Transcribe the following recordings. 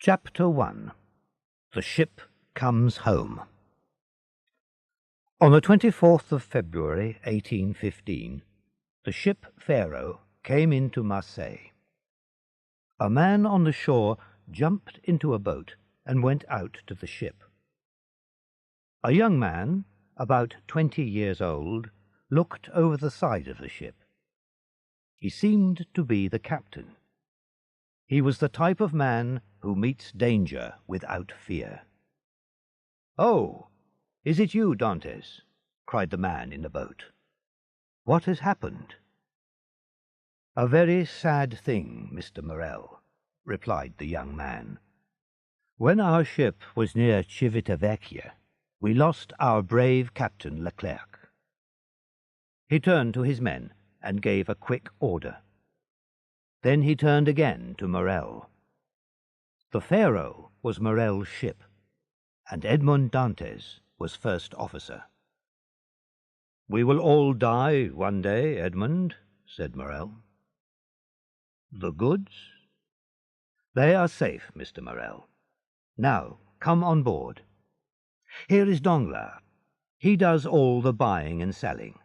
Chapter 1. The Ship Comes Home. On the 24th of February, 1815, the ship Pharaoh came into Marseille. A man on the shore jumped into a boat and went out to the ship. A young man, about 20 years old, looked over the side of the ship. He seemed to be the captain. He was the type of man who meets danger without fear. "Oh, is it you, Dantes?" cried the man in the boat. "What has happened?" "A very sad thing, Mr. Morel," replied the young man. "When our ship was near Civitavecchia, we lost our brave Captain Leclerc." He turned to his men and gave a quick order. Then he turned again to Morel. The Pharaoh was Morel's ship, and Edmond Dantes was first officer. "We will all die one day, Edmond," said Morel. "The goods?" "They are safe, Mr. Morel. Now, come on board. Here is Danglars. He does all the buying and selling.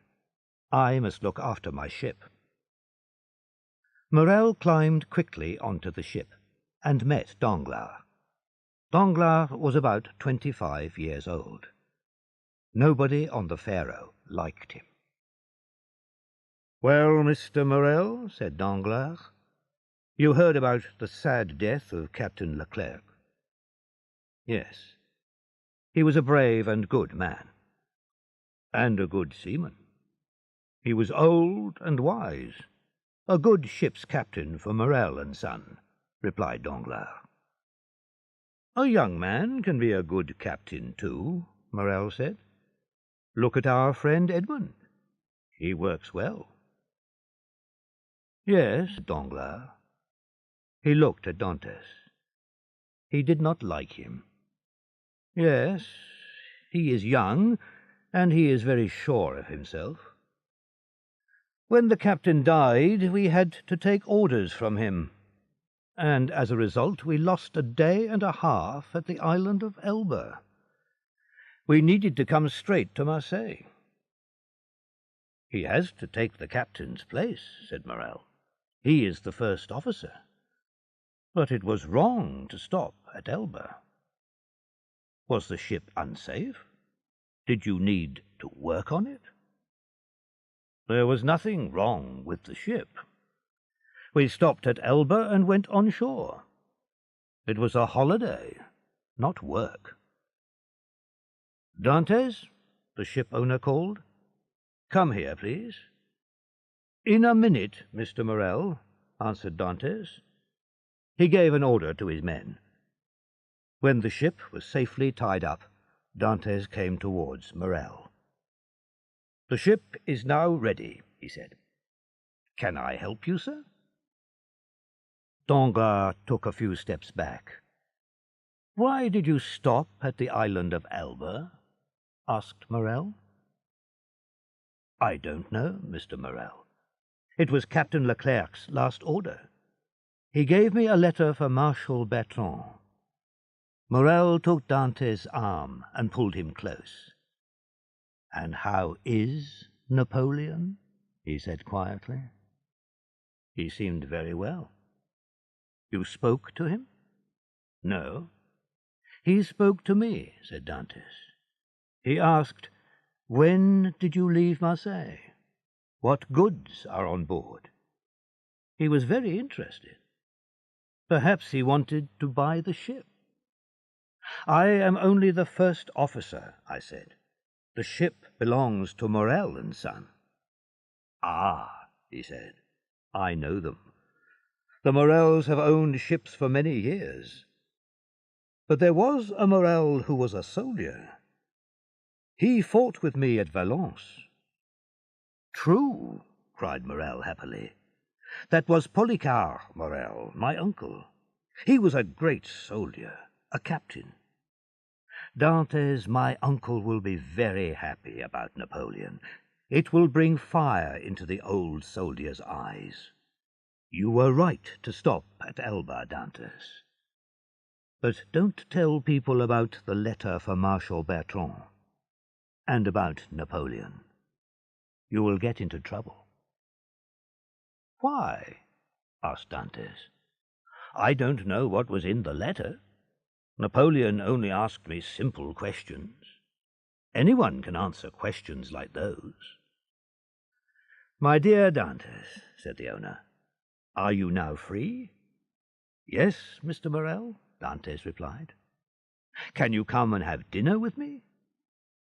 I must look after my ship." Morel climbed quickly onto the ship and met Danglars. Danglars was about 25 years old. Nobody on the Pharaoh liked him. "Well, Mr. Morel," said Danglars, "you heard about the sad death of Captain Leclerc." "Yes. He was a brave and good man." "And a good seaman. He was old and wise. A good ship's captain for Morel and Son," replied Danglars. "A young man can be a good captain too," Morel said. "Look at our friend Edmond. He works well." "Yes," Danglars. He looked at Dantes. He did not like him. "Yes, he is young, and he is very sure of himself. When the captain died, we had to take orders from him, and as a result we lost a day and a half at the island of Elba. We needed to come straight to Marseille." "He has to take the captain's place," said Morel. "He is the first officer. But it was wrong to stop at Elba." "Was the ship unsafe? Did you need to work on it?" "There was nothing wrong with the ship. We stopped at Elba and went on shore. It was a holiday, not work." "Dantes," the ship owner called. "Come here, please." "In a minute, Mr. Morel," answered Dantes. He gave an order to his men. When the ship was safely tied up, Dantes came towards Morel. "The ship is now ready," he said. "Can I help you, sir?" Danglars took a few steps back. "Why did you stop at the island of Elba?" asked Morel. "I don't know, Mr. Morel. It was Captain Leclerc's last order. He gave me a letter for Marshal Bertrand." Morel took Dantes' arm and pulled him close. "And how is Napoleon?" he said quietly. "He seemed very well." "You spoke to him?" "No." "He spoke to me," said Dantes. "He asked, 'When did you leave Marseille? What goods are on board?' He was very interested. Perhaps he wanted to buy the ship." "I am only the first officer," I said. "The ship belongs to Morel and Son." "Ah," he said, "I know them. The Morels have owned ships for many years. But there was a Morel who was a soldier. He fought with me at Valence." "True," cried Morel happily. "That was Policar Morel, my uncle. He was a great soldier, a captain. Dantes, my uncle, will be very happy about Napoleon. It will bring fire into the old soldier's eyes. You were right to stop at Elba, Dantes." But don't tell people about the letter for Marshal Bertrand, and about Napoleon. You will get into trouble." "Why?" asked Dantes. "I don't know what was in the letter. Napoleon only asked me simple questions. Anyone can answer questions like those." "My dear Dantes," said the owner, "are you now free?" "Yes, Mr. Morel," Dantes replied. "Can you come and have dinner with me?"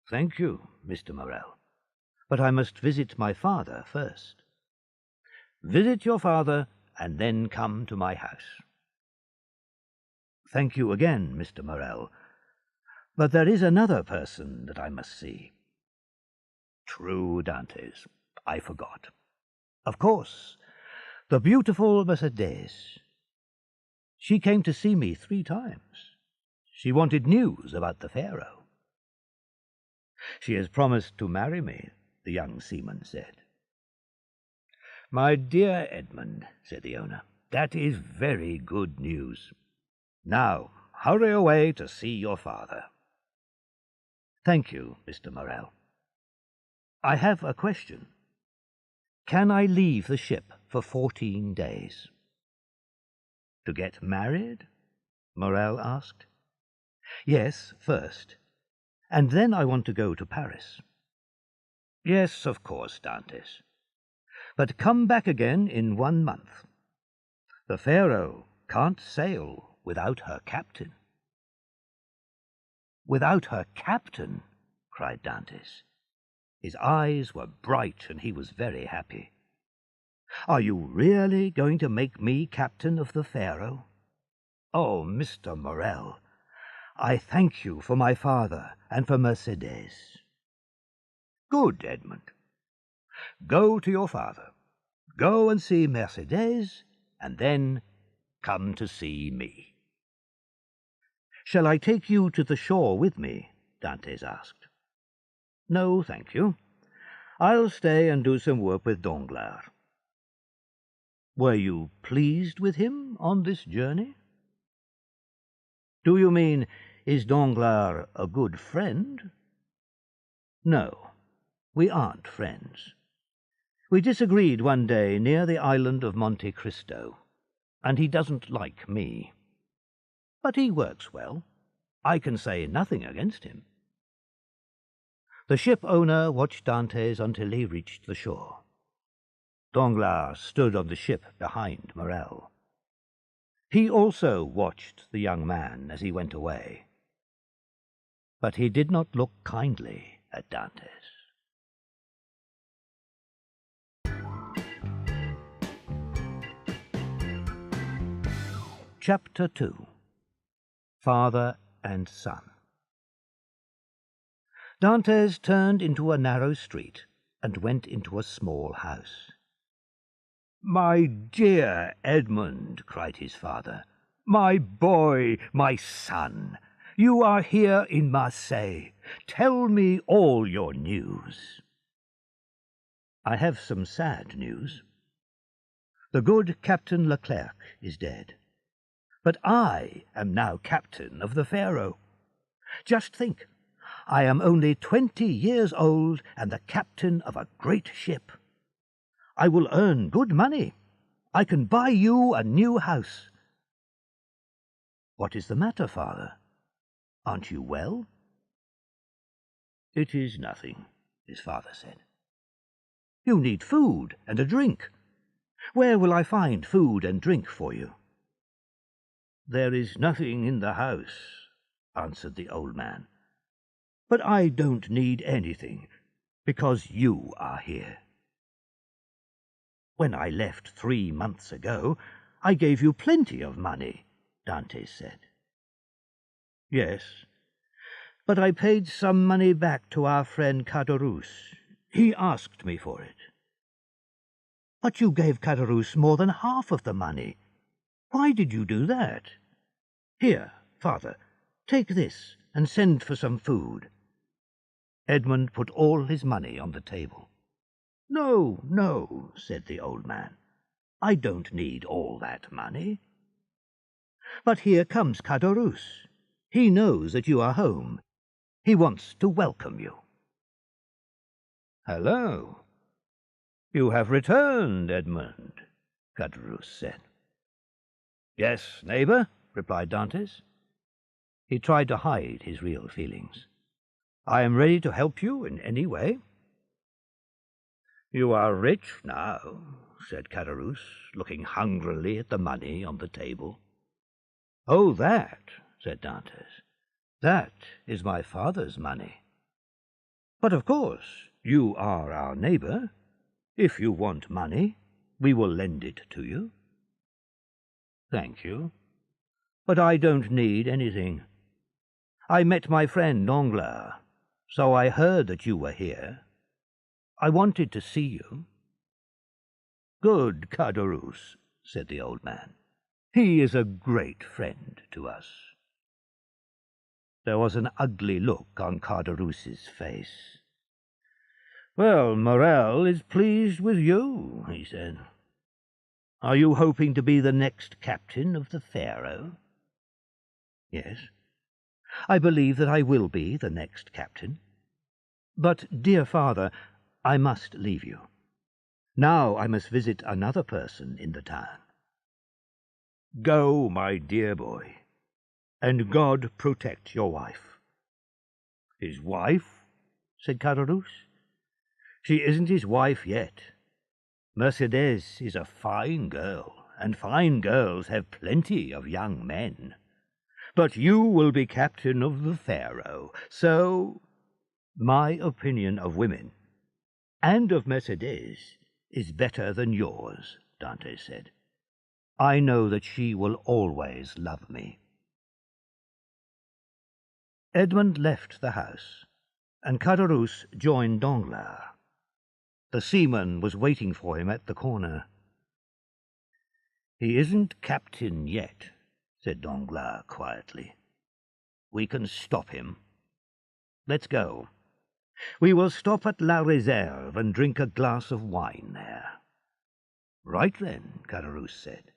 "Thank you, Mr. Morel, but I must visit my father first." "Visit your father, and then come to my house." "Thank you again, Mr. Morel, but there is another person that I must see." "True, Dantes, I forgot. Of course, the beautiful Mercedes. She came to see me 3 times. She wanted news about the Pharaoh." "She has promised to marry me," the young seaman said. "My dear Edmund," said the owner, "that is very good news. Now, hurry away to see your father." "Thank you, Mr. Morel. I have a question. Can I leave the ship for 14 days? "To get married?" Morel asked. "Yes, first, and then I want to go to Paris." "Yes, of course, Dantes. But come back again in 1 month. The Pharaoh can't sail without her captain." "Without her captain?" cried Dantes. His eyes were bright, and he was very happy. "Are you really going to make me captain of the Pharaoh? Oh, Mr. Morel, I thank you for my father and for Mercedes." "Good, Edmund. Go to your father. Go and see Mercedes, and then come to see me." "Shall I take you to the shore with me?" Dantes asked. "No, thank you. I'll stay and do some work with Danglars." "Were you pleased with him on this journey?" "Do you mean, is Danglars a good friend?" "No, we aren't friends. We disagreed one day near the island of Monte Cristo, and he doesn't like me. But he works well. I can say nothing against him." The ship owner watched Dantes until he reached the shore. Danglars stood on the ship behind Morel. He also watched the young man as he went away, but he did not look kindly at Dantes. Chapter 2. Father and Son. Dantes turned into a narrow street and went into a small house. "My dear Edmund," cried his father, "my boy, my son, you are here in Marseille. Tell me all your news." "I have some sad news. The good Captain Leclerc is dead, but I am now captain of the Pharaoh. Just think, I am only 20 years old and the captain of a great ship. I will earn good money. I can buy you a new house." "What is the matter, father? Aren't you well?" "It is nothing," his father said. "You need food and a drink. Where will I find food and drink for you?" "There is nothing in the house," answered the old man. "But I don't need anything, because you are here. When I left 3 months ago, I gave you plenty of money," Dantes said. "Yes, but I paid some money back to our friend Caderousse. He asked me for it." "But you gave Caderousse more than half of the money. Why did you do that? Here, father, take this and send for some food." Edmund put all his money on the table. "No, no," said the old man. "I don't need all that money." But here comes Caderousse. He knows that you are home. He wants to welcome you." "Hello. You have returned, Edmund," Caderousse said. "Yes, neighbour," replied Dantès. He tried to hide his real feelings. "I am ready to help you in any way." "You are rich now," said Caderousse, looking hungrily at the money on the table. "Oh, that," said Dantès, "that is my father's money. But of course you are our neighbour. If you want money, we will lend it to you." "Thank you, but I don't need anything. I met my friend Danglars, so I heard that you were here. I wanted to see you." "Good Caderousse," said the old man. "He is a great friend to us." There was an ugly look on Caderousse's face. "Well, Morrel is pleased with you," he said. "Are you hoping to be the next captain of the Pharaoh?" "Yes, I believe that I will be the next captain. But, dear father, I must leave you. Now I must visit another person in the town." "Go, my dear boy, and God protect your wife." "His wife?" said Caderousse. "She isn't his wife yet. Mercédès is a fine girl, and fine girls have plenty of young men. But you will be captain of the Pharaoh, so my opinion of women, and of Mercédès, is better than yours," Dantès said. "I know that she will always love me." Edmund left the house, and Caderousse joined Danglars. The seaman was waiting for him at the corner. "He isn't captain yet," said Danglars quietly. "We can stop him. Let's go. We will stop at La Réserve and drink a glass of wine there." "Right then," Caderousse said.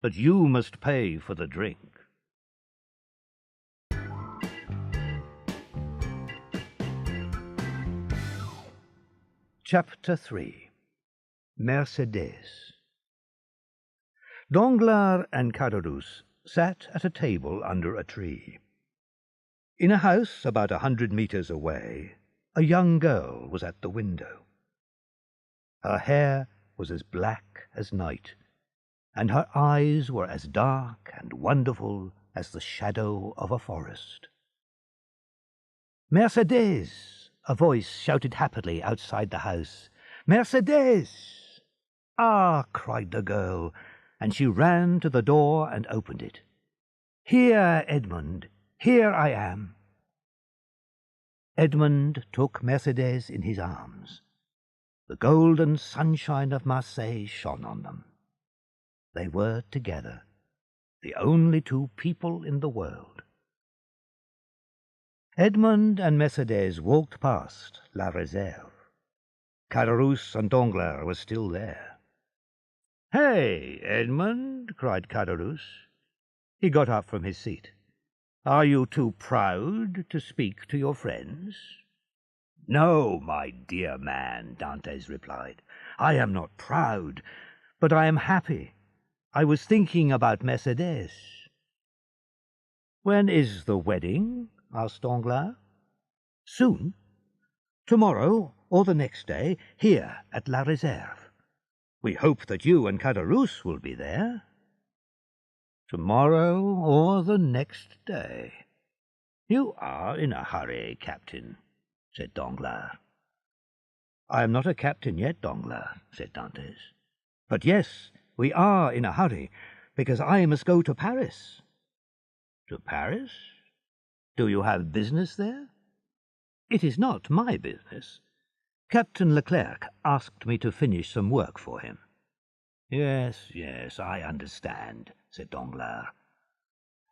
"But you must pay for the drink." Chapter 3. Mercédès. Danglars and Caderousse sat at a table under a tree. In a house about 100 meters away, a young girl was at the window. Her hair was as black as night, and her eyes were as dark and wonderful as the shadow of a forest. "Mercédès!" a voice shouted happily outside the house. "Mercédès!" "Ah!" cried the girl, and she ran to the door and opened it. "Here, Edmund, here I am." Edmund took Mercédès in his arms. The golden sunshine of Marseille shone on them. They were together, the only two people in the world. Edmund and Mercédès walked past La Réserve. Caderousse and Danglars were still there. "Hey, Edmund!" cried Caderousse. He got up from his seat. "Are you too proud to speak to your friends?" "No, my dear man," Dantès replied. "I am not proud, but I am happy. I was thinking about Mercédès." "When is the wedding?" asked Danglars. "Soon. Tomorrow or the next day, here at La Réserve. We hope that you and Caderousse will be there." "Tomorrow or the next day. You are in a hurry, Captain," said Danglars. "I am not a captain yet, Danglars," said Dantès. "But yes, we are in a hurry, because I must go to Paris." "To Paris? Do you have business there?" "It is not my business. Captain Leclerc asked me to finish some work for him." Yes, I understand," said Danglars.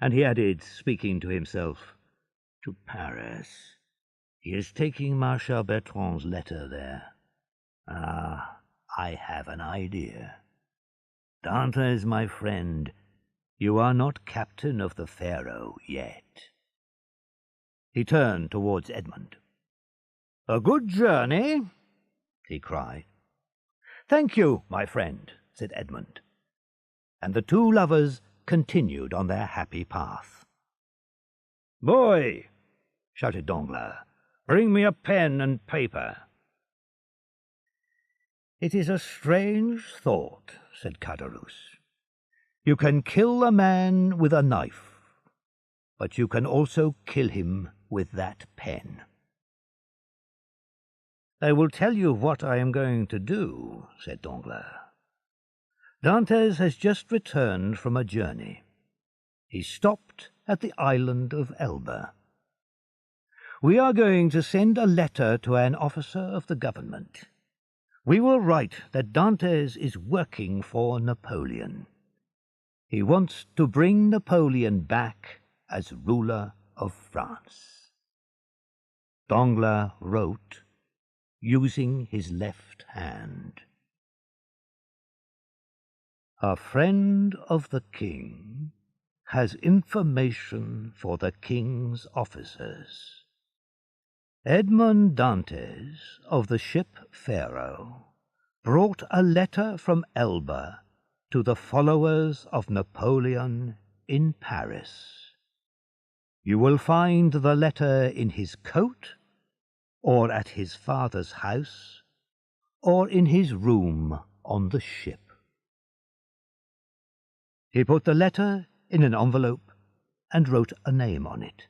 And he added, speaking to himself, "To Paris. He is taking Marshal Bertrand's letter there. Ah, I have an idea. Dantès, my friend, You are not captain of the Pharaoh yet. He turned towards Edmund. "A good journey," he cried. "Thank you, my friend," said Edmund. And the two lovers continued on their happy path. "Boy," shouted Danglars, "bring me a pen and paper." "It is a strange thought," said Caderousse. "You can kill a man with a knife, but you can also kill him with that pen." "I will tell you what I am going to do," said Danglars. "Dantès has just returned from a journey. He stopped at the island of Elba. We are going to send a letter to an officer of the government. We will write that Dantès is working for Napoleon. He wants to bring Napoleon back as ruler of France." Danglars wrote, using his left hand. "A friend of the king has information for the king's officers. Edmond Dantès of the ship Pharaoh brought a letter from Elba to the followers of Napoleon in Paris. You will find the letter in his coat, or at his father's house, or in his room on the ship." He put the letter in an envelope and wrote a name on it,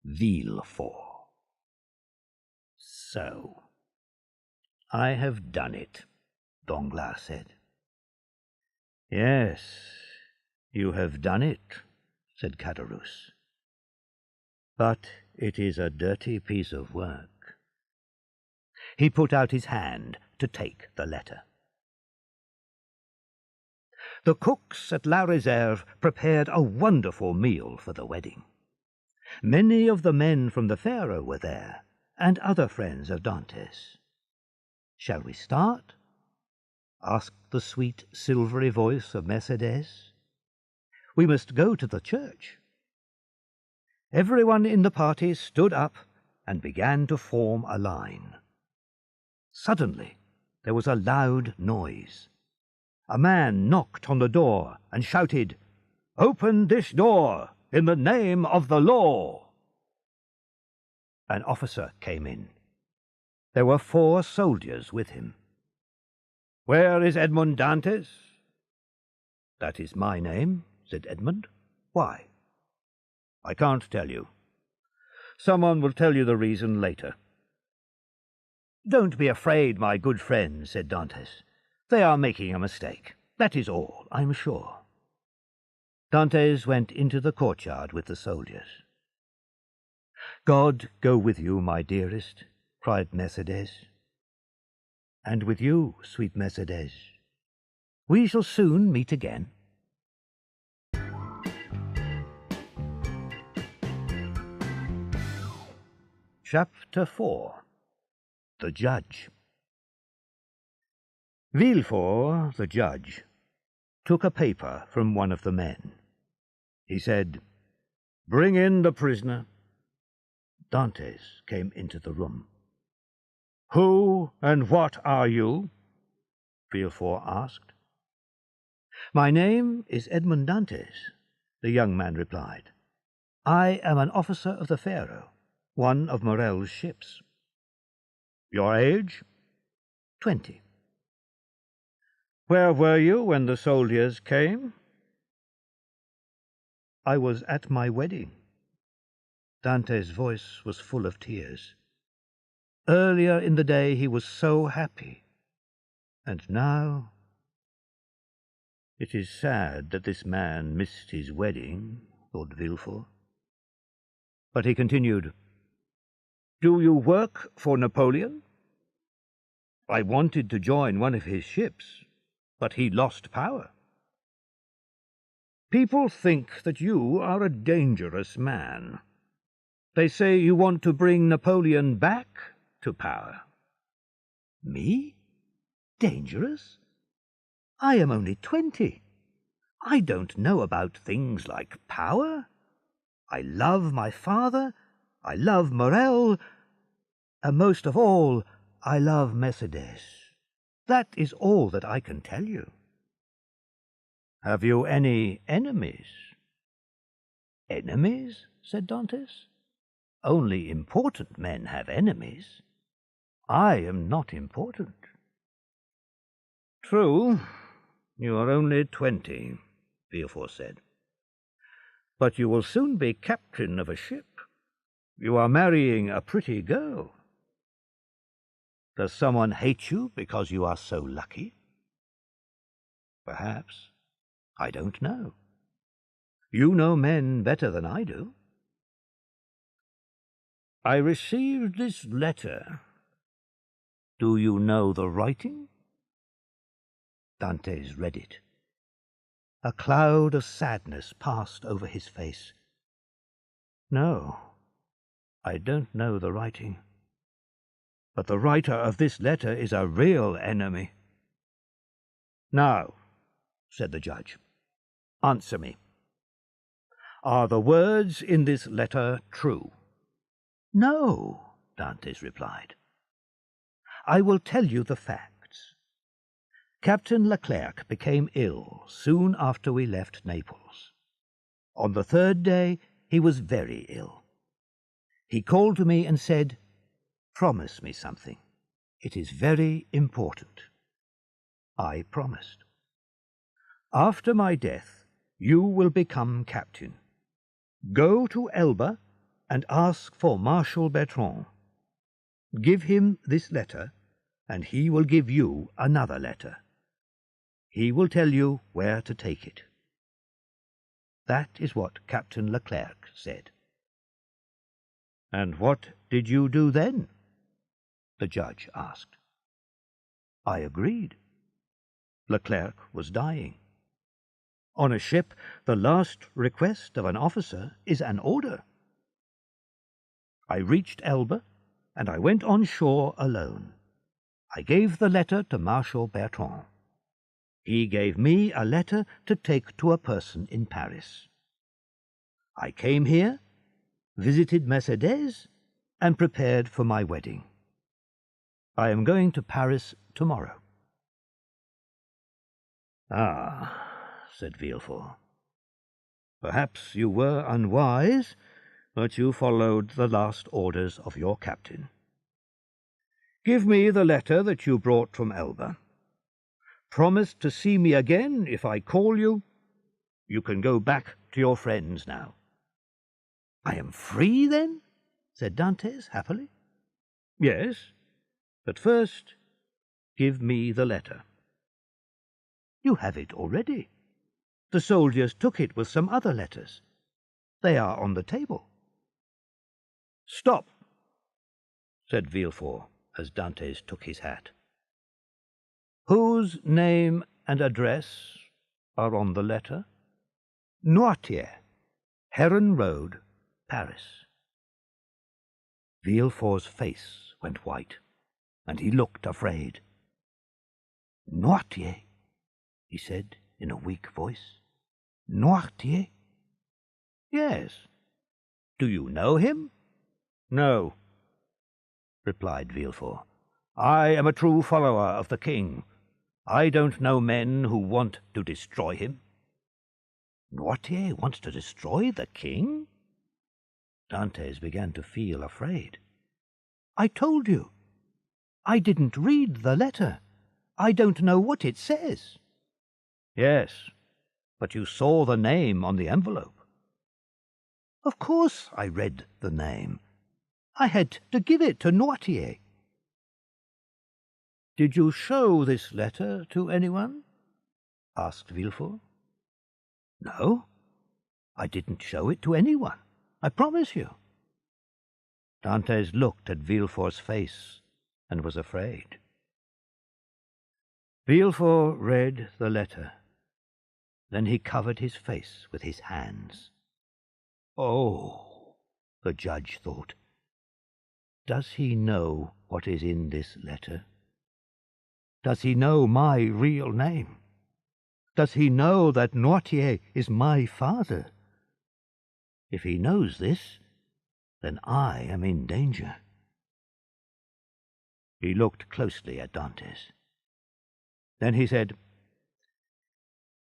Villefort. "So, I have done it," Danglars said. "Yes, you have done it," said Caderousse. "But it is a dirty piece of work." He put out his hand to take the letter. The cooks at La Réserve prepared a wonderful meal for the wedding. Many of the men from the Pharaoh were there, and other friends of Dantès. "Shall we start?" asked the sweet, silvery voice of Mercédès. "We must go to the church." Everyone in the party stood up and began to form a line. Suddenly there was a loud noise. A man knocked on the door and shouted, "Open this door, in the name of the law!" An officer came in. There were 4 soldiers with him. "Where is Edmond Dantès?" "That is my name," said Edmund. "Why?" "I can't tell you. Someone will tell you the reason later." "Don't be afraid, my good friend," said Dantès. "They are making a mistake. That is all, I'm sure." Dantès went into the courtyard with the soldiers. "God go with you, my dearest," cried Mercédès. "And with you, sweet Mercédès. We shall soon meet again." Chapter 4. The Judge. Villefort, the judge, took a paper from one of the men. He said, "Bring in the prisoner." Dantès came into the room. "Who and what are you?" Villefort asked. "My name is Edmond Dantès," the young man replied. "I am an officer of the Pharaoh, one of Morel's ships." "Your age?" 20. "Where were you when the soldiers came?" "I was at my wedding." Dante's voice was full of tears. Earlier in the day he was so happy, and now... "It is sad that this man missed his wedding," thought Villefort. But he continued, "Do you work for Napoleon?" "I wanted to join one of his ships, but he lost power." "People think that you are a dangerous man. They say you want to bring Napoleon back to power." "Me? Dangerous? I am only 20. I don't know about things like power. I love my father, I love Morel, and most of all, I love Mercedes. That is all that I can tell you. Have you any enemies? Enemies? Said Dantes. Only important men have enemies. I am not important. True, you are only 20, Villefort said. But you will soon be captain of a ship. You are marrying a pretty girl. Does someone hate you because you are so lucky? Perhaps. I don't know. You know men better than I do. I received this letter. Do you know the writing? Dantes read it. A cloud of sadness passed over his face. No, I don't know the writing. But the writer of this letter is a real enemy. Now, said the judge, answer me. Are the words in this letter true? No, Dantes replied. I will tell you the facts. Captain Leclerc became ill soon after we left Naples. On the third day, he was very ill. He called to me and said, "Promise me something. It is very important." I promised. After my death, you will become captain. Go to Elba and ask for Marshal Bertrand. Give him this letter, and he will give you another letter. He will tell you where to take it. That is what Captain Leclerc said. And what did you do then? The judge asked. I agreed. Leclerc was dying. On a ship, the last request of an officer is an order. I reached Elba, and I went on shore alone. I gave the letter to Marshal Bertrand. He gave me a letter to take to a person in Paris. I came here, visited Mercedes, and prepared for my wedding. I am going to Paris tomorrow. Ah, said Villefort. Perhaps you were unwise, but you followed the last orders of your captain. Give me the letter that you brought from Elba. Promise to see me again if I call you. You can go back to your friends now. I am free, then? Said Dantes happily. Yes, but first give me the letter. You have it already. The soldiers took it with some other letters. They are on the table. Stop, said Villefort as Dantes took his hat. Whose name and address are on the letter? Noirtier, Heron Road, Paris. Villefort's face went white, and he looked afraid. Noirtier, he said in a weak voice. Noirtier? Yes. Do you know him? No, replied Villefort. I am a true follower of the king. I don't know men who want to destroy him. Noirtier wants to destroy the king? Dantes began to feel afraid. I told you. I didn't read the letter. I don't know what it says. Yes, but you saw the name on the envelope. Of course I read the name. I had to give it to Noirtier. Did you show this letter to anyone? Asked Villefort. No, I didn't show it to anyone. I promise you. Dantes looked at Villefort's face and was afraid. Villefort read the letter. Then he covered his face with his hands. Oh, the judge thought. Does he know what is in this letter? Does he know my real name? Does he know that Noirtier is my father? If he knows this, then I am in danger." He looked closely at Dantes. Then he said,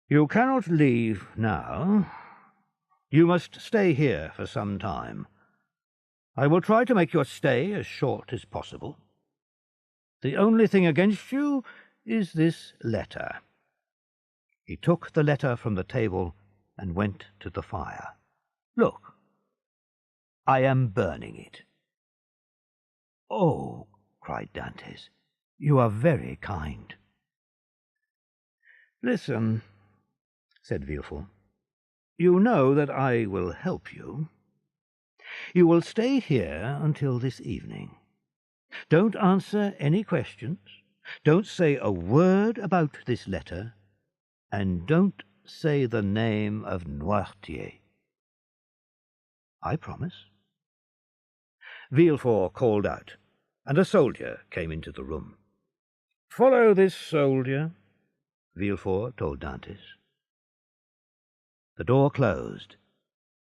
"You cannot leave now. You must stay here for some time. I will try to make your stay as short as possible. The only thing against you is this letter." He took the letter from the table and went to the fire. "Look, I am burning it." "Oh," cried Dantes, "you are very kind." "Listen," said Villefort. "You know that I will help you. You will stay here until this evening. Don't answer any questions. Don't say a word about this letter. And don't say the name of Noirtier." "I promise." Villefort called out, and a soldier came into the room. "Follow this soldier," Villefort told Dantes. The door closed,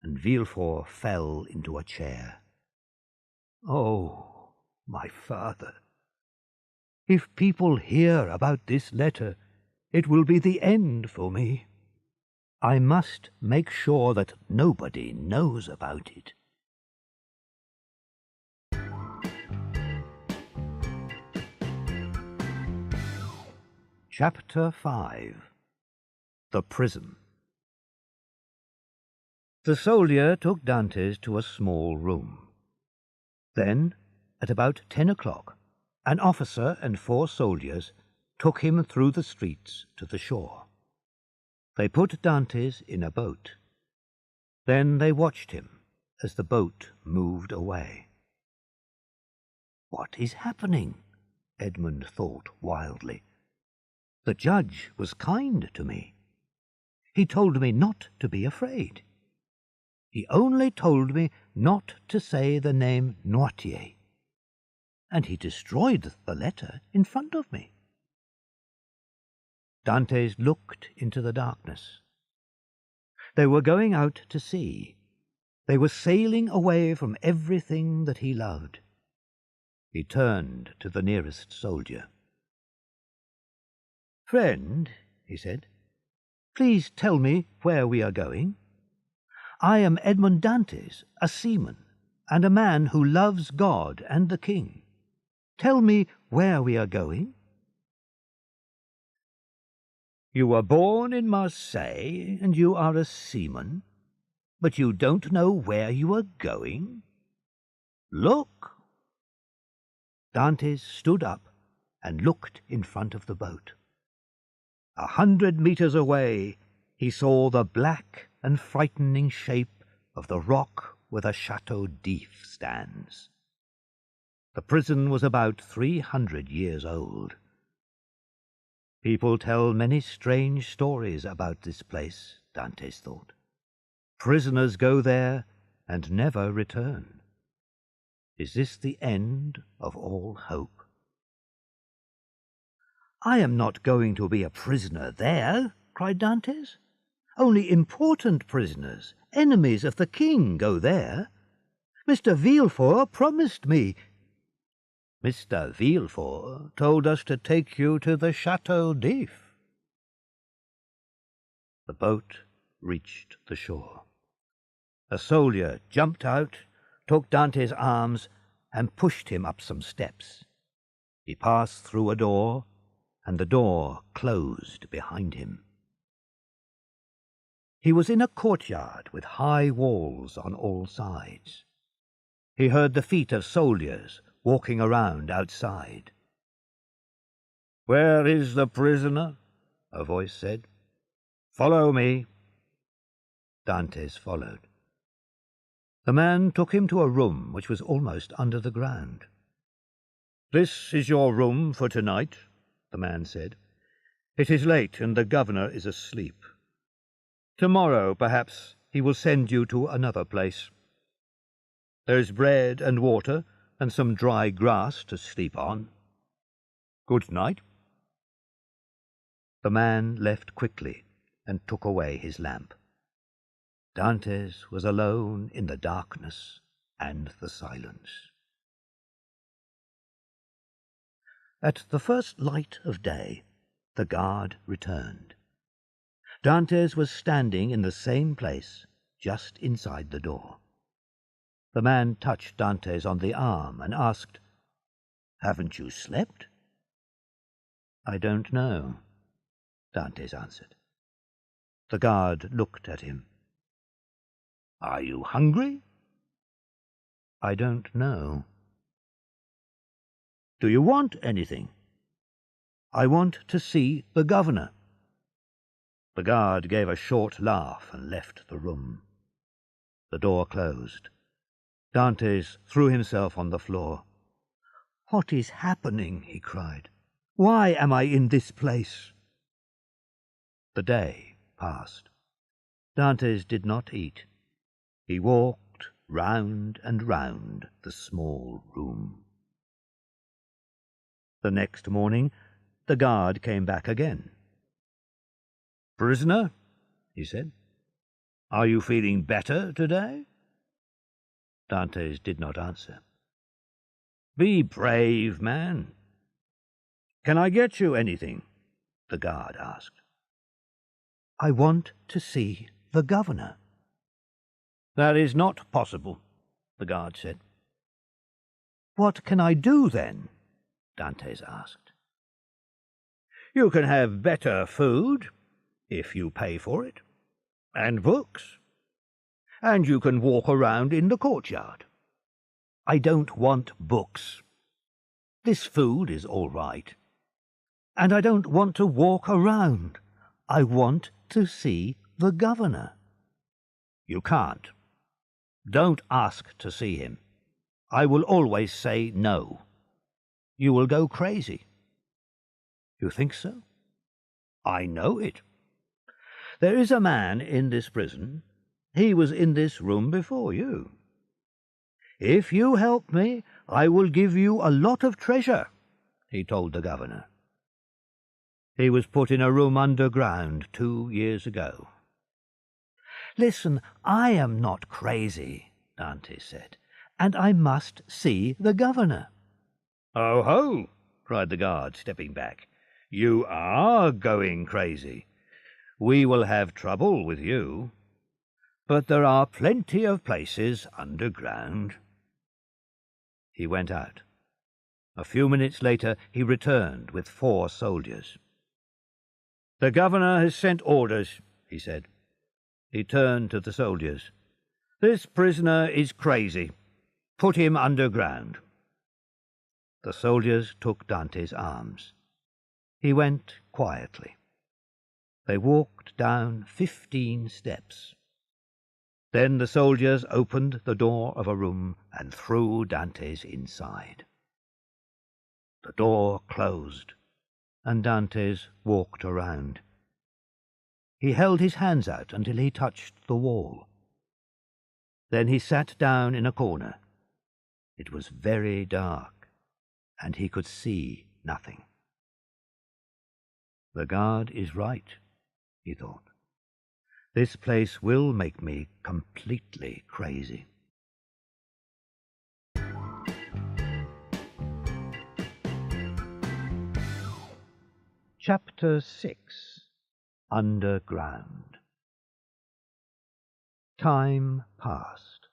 and Villefort fell into a chair. "Oh, my father, if people hear about this letter, it will be the end for me. I must make sure that nobody knows about it." Chapter 5. The Prison. The soldier took Dantes to a small room. Then, at about 10 o'clock, an officer and 4 soldiers took him through the streets to the shore. They put Dantes in a boat. Then they watched him as the boat moved away. "What is happening?" Edmund thought wildly. "The judge was kind to me. He told me not to be afraid. He only told me not to say the name Noirtier. And he destroyed the letter in front of me." Dantes looked into the darkness. They were going out to sea. They were sailing away from everything that he loved. He turned to the nearest soldier. "Friend," he said, "please tell me where we are going. I am Edmond Dantes, a seaman, and a man who loves God and the king. Tell me where we are going." "You were born in Marseille, and you are a seaman, but you don't know where you are going? Look!" Dantes stood up and looked in front of the boat. 100 meters away he saw the black and frightening shape of the rock where the Chateau d'If stands. The prison was about 300 years old. People tell many strange stories about this place, Dantes thought. Prisoners go there and never return. Is this the end of all hope? "I am not going to be a prisoner there," cried Dantes. "Only important prisoners, enemies of the king, go there. Mr. Villefort promised me—" "Mr. Villefort told us to take you to the Chateau d'If." The boat reached the shore. A soldier jumped out, took Dantes' arms, and pushed him up some steps. He passed through a door, and the door closed behind him. He was in a courtyard with high walls on all sides. He heard the feet of soldiers walking around outside. "Where is the prisoner?" a voice said. "Follow me." Dantes followed. The man took him to a room which was almost under the ground. "This is your room for tonight," the man said. "It is late and the governor is asleep. Tomorrow, perhaps, he will send you to another place. There is bread and water and some dry grass to sleep on. Good night." The man left quickly and took away his lamp. Dantes was alone in the darkness and the silence. At the first light of day, the guard returned. Dantes was standing in the same place, just inside the door. The man touched Dantes on the arm and asked, "Haven't you slept?" "I don't know," Dantes answered. The guard looked at him. "Are you hungry?" "I don't know." "Do you want anything?" "I want to see the governor." The guard gave a short laugh and left the room. The door closed. Dantes threw himself on the floor. "What is happening?" he cried. "Why am I in this place?" The day passed. Dantes did not eat. He walked round and round the small room. The next morning the guard came back again. "Prisoner," he said, "are you feeling better today?" Dantes did not answer. "Be brave, man." "Can I get you anything?" the guard asked. "I want to see the governor." "That is not possible," the guard said. "What can I do then?" Dantes asked. "You can have better food, if you pay for it, and books, and you can walk around in the courtyard." "I don't want books. This food is all right. And I don't want to walk around. I want to see the governor." "You can't. Don't ask to see him. I will always say no. You will go crazy." "You think so?" "I know it. There is a man in this prison. He was in this room before you. If you help me, I will give you a lot of treasure," he told the governor. "He was put in a room underground 2 years ago." "Listen, I am not crazy," Dantes said, "and I must see the governor." "Oh ho!" cried the guard, stepping back. "You are going crazy. We will have trouble with you. But there are plenty of places underground." He went out. A few minutes later he returned with 4 soldiers. "The governor has sent orders," he said. He turned to the soldiers. "This prisoner is crazy. Put him underground." The soldiers took Dantes' arms. He went quietly. They walked down 15 steps. Then the soldiers opened the door of a room and threw Dantes inside. The door closed, and Dantes walked around. He held his hands out until he touched the wall. Then he sat down in a corner. It was very dark, and he could see nothing. "The guard is right," he thought. "This place will make me completely crazy." Chapter 6. Underground. Time passed.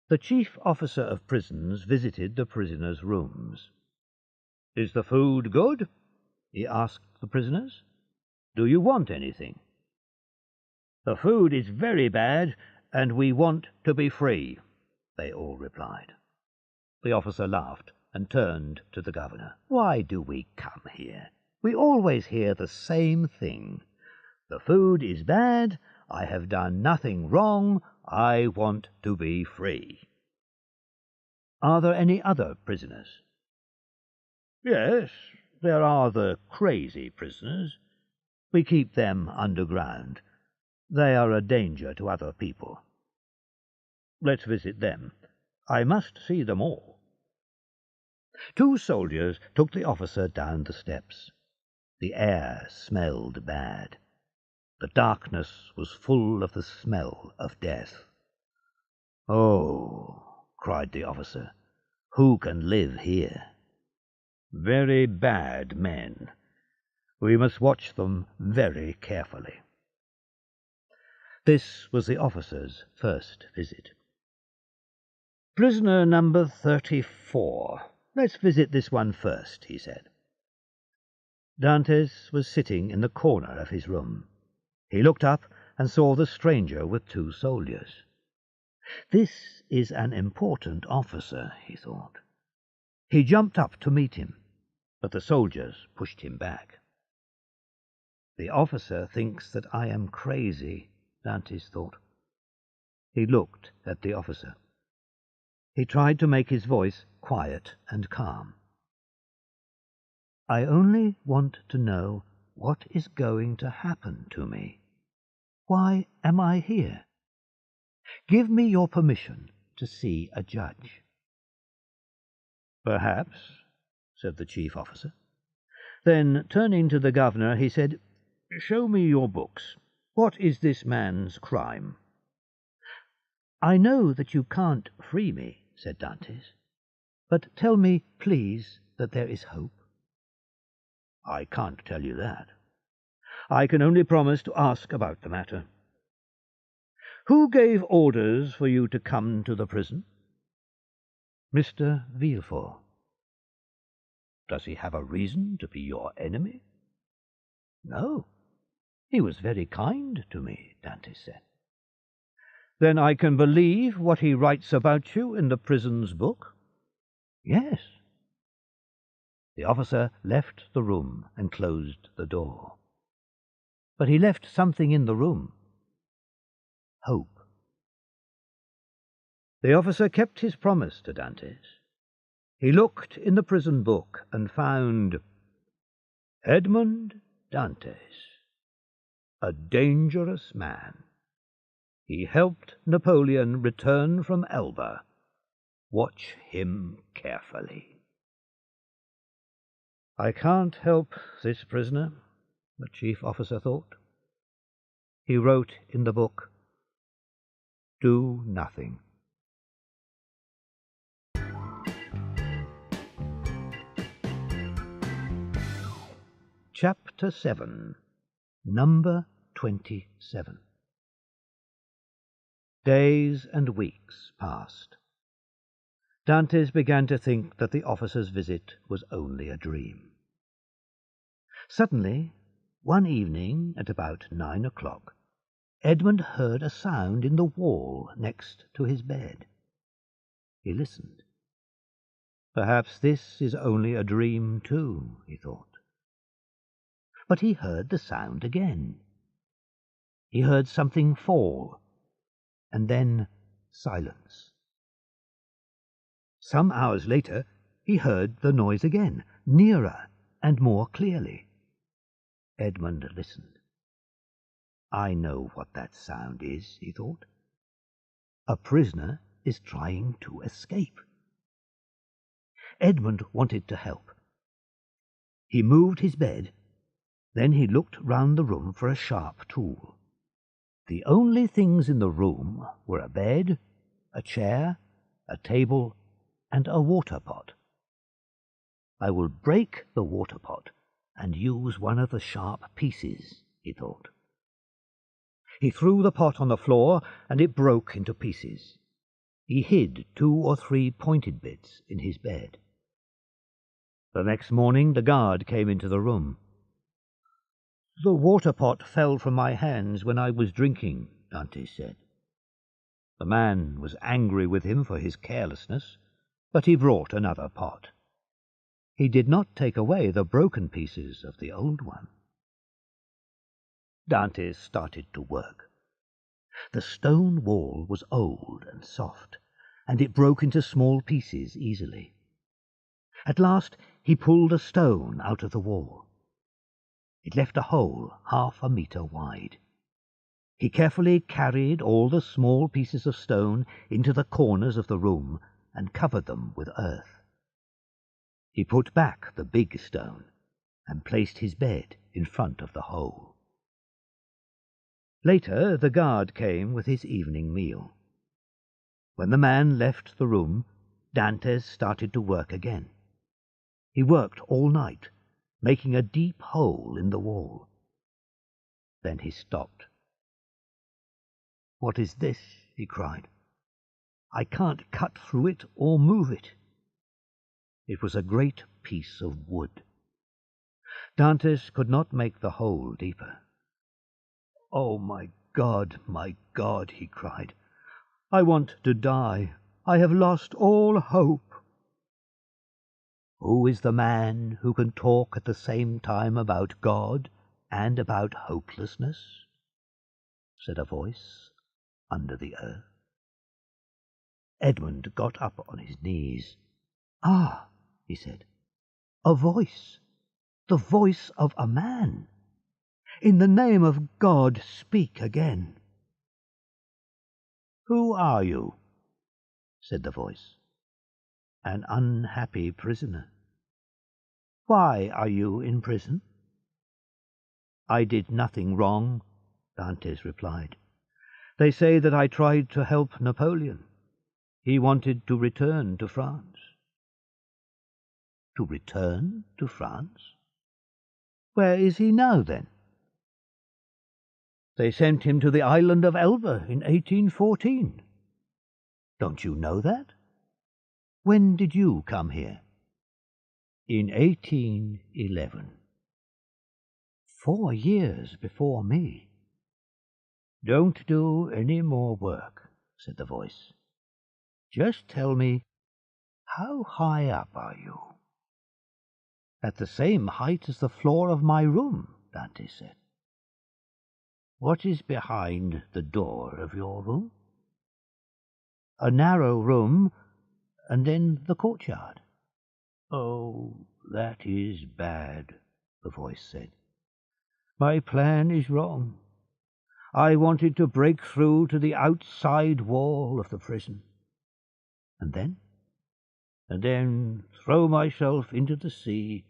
The chief officer of prisons visited the prisoners' rooms. "Is the food good?" he asked the prisoners. "Do you want anything?" "The food is very bad, and we want to be free," they all replied. The officer laughed and turned to the governor. "Why do we come here? We always hear the same thing. The food is bad. I have done nothing wrong. I want to be free." "Are there any other prisoners?" "Yes, there are the crazy prisoners. We keep them underground. They are a danger to other people." "Let's visit them. I must see them all." 2 soldiers took the officer down the steps. The air smelled bad. The darkness was full of the smell of death. "Oh," cried the officer, "who can live here? Very bad men. We must watch them very carefully." This was the officer's first visit. "Prisoner number 34. Let's visit this one first," he said. Dantès was sitting in the corner of his room. He looked up and saw the stranger with 2 soldiers. "This is an important officer," he thought. He jumped up to meet him, but the soldiers pushed him back. "The officer thinks that I am crazy," Dantès thought. He looked at the officer. He tried to make his voice quiet and calm. "I only want to know what is going to happen to me. Why am I here? Give me your permission to see a judge." "Perhaps," said the chief officer. Then, turning to the governor, he said, "Show me your books. What is this man's crime?" "I know that you can't free me," said Dantès, "but tell me, please, that there is hope." "I can't tell you that. I can only promise to ask about the matter. Who gave orders for you to come to the prison?" "Mr. Villefort." "Does he have a reason to be your enemy?" "No. He was very kind to me," Dantès said. "Then I can believe what he writes about you in the prison's book?" "Yes." The officer left the room and closed the door. But he left something in the room. Hope. The officer kept his promise to Dantès. He looked in the prison book and found Edmond Dantès, a dangerous man. He helped Napoleon return from Elba. Watch him carefully. "I can't help this prisoner," the chief officer thought. He wrote in the book, "Do nothing." Chapter 7. Number 27. Days and weeks passed. Dantès began to think that the officer's visit was only a dream. Suddenly, one evening at about 9 o'clock, Edmund heard a sound in the wall next to his bed. He listened. Perhaps this is only a dream too, he thought. But he heard the sound again. He heard something fall, and then silence. Some hours later, he heard the noise again, nearer and more clearly. Edmund listened. "I know what that sound is," he thought. "A prisoner is trying to escape." Edmund wanted to help. He moved his bed. Then he looked round the room for a sharp tool. The only things in the room were a bed, a chair, a table, and a water pot. "I will break the water pot and use one of the sharp pieces," he thought. He threw the pot on the floor, and it broke into pieces. He hid 2 or 3 pointed bits in his bed. The next morning the guard came into the room. "The water pot fell from my hands when I was drinking," Dantès said. The man was angry with him for his carelessness, but he brought another pot. He did not take away the broken pieces of the old one. Dantès started to work. The stone wall was old and soft, and it broke into small pieces easily. At last he pulled a stone out of the wall. It left a hole 1/2 meter wide. He carefully carried all the small pieces of stone into the corners of the room and covered them with earth. He put back the big stone and placed his bed in front of the hole. Later the guard came with his evening meal. When the man left the room, Dantes started to work again. He worked all night, making a deep hole in the wall. Then he stopped. "What is this?" he cried. "I can't cut through it or move it." It was a great piece of wood. Dantes could not make the hole deeper. "Oh, my God, he cried. "I want to die. I have lost all hope." "Who is the man who can talk at the same time about God and about hopelessness?" said a voice under the earth. Edmund got up on his knees. "Ah," he said, "a voice, the voice of a man. In the name of God, speak again." "Who are you?" said the voice. "An unhappy prisoner." "Why are you in prison?" "I did nothing wrong," Dantes replied. "They say that I tried to help Napoleon. He wanted to return to France." "To return to France? Where is he now, then?" "They sent him to the island of Elba in 1814. Don't you know that? When did you come here?" "In 1811. 4 years before me." "Don't do any more work," said the voice. "Just tell me, how high up are you?" "At the same height as the floor of my room," Dante said. "What is behind the door of your room?" "A narrow room, and then the courtyard." "Oh, that is bad," the voice said. "My plan is wrong. I wanted to break through to the outside wall of the prison. And then? And then throw myself into the sea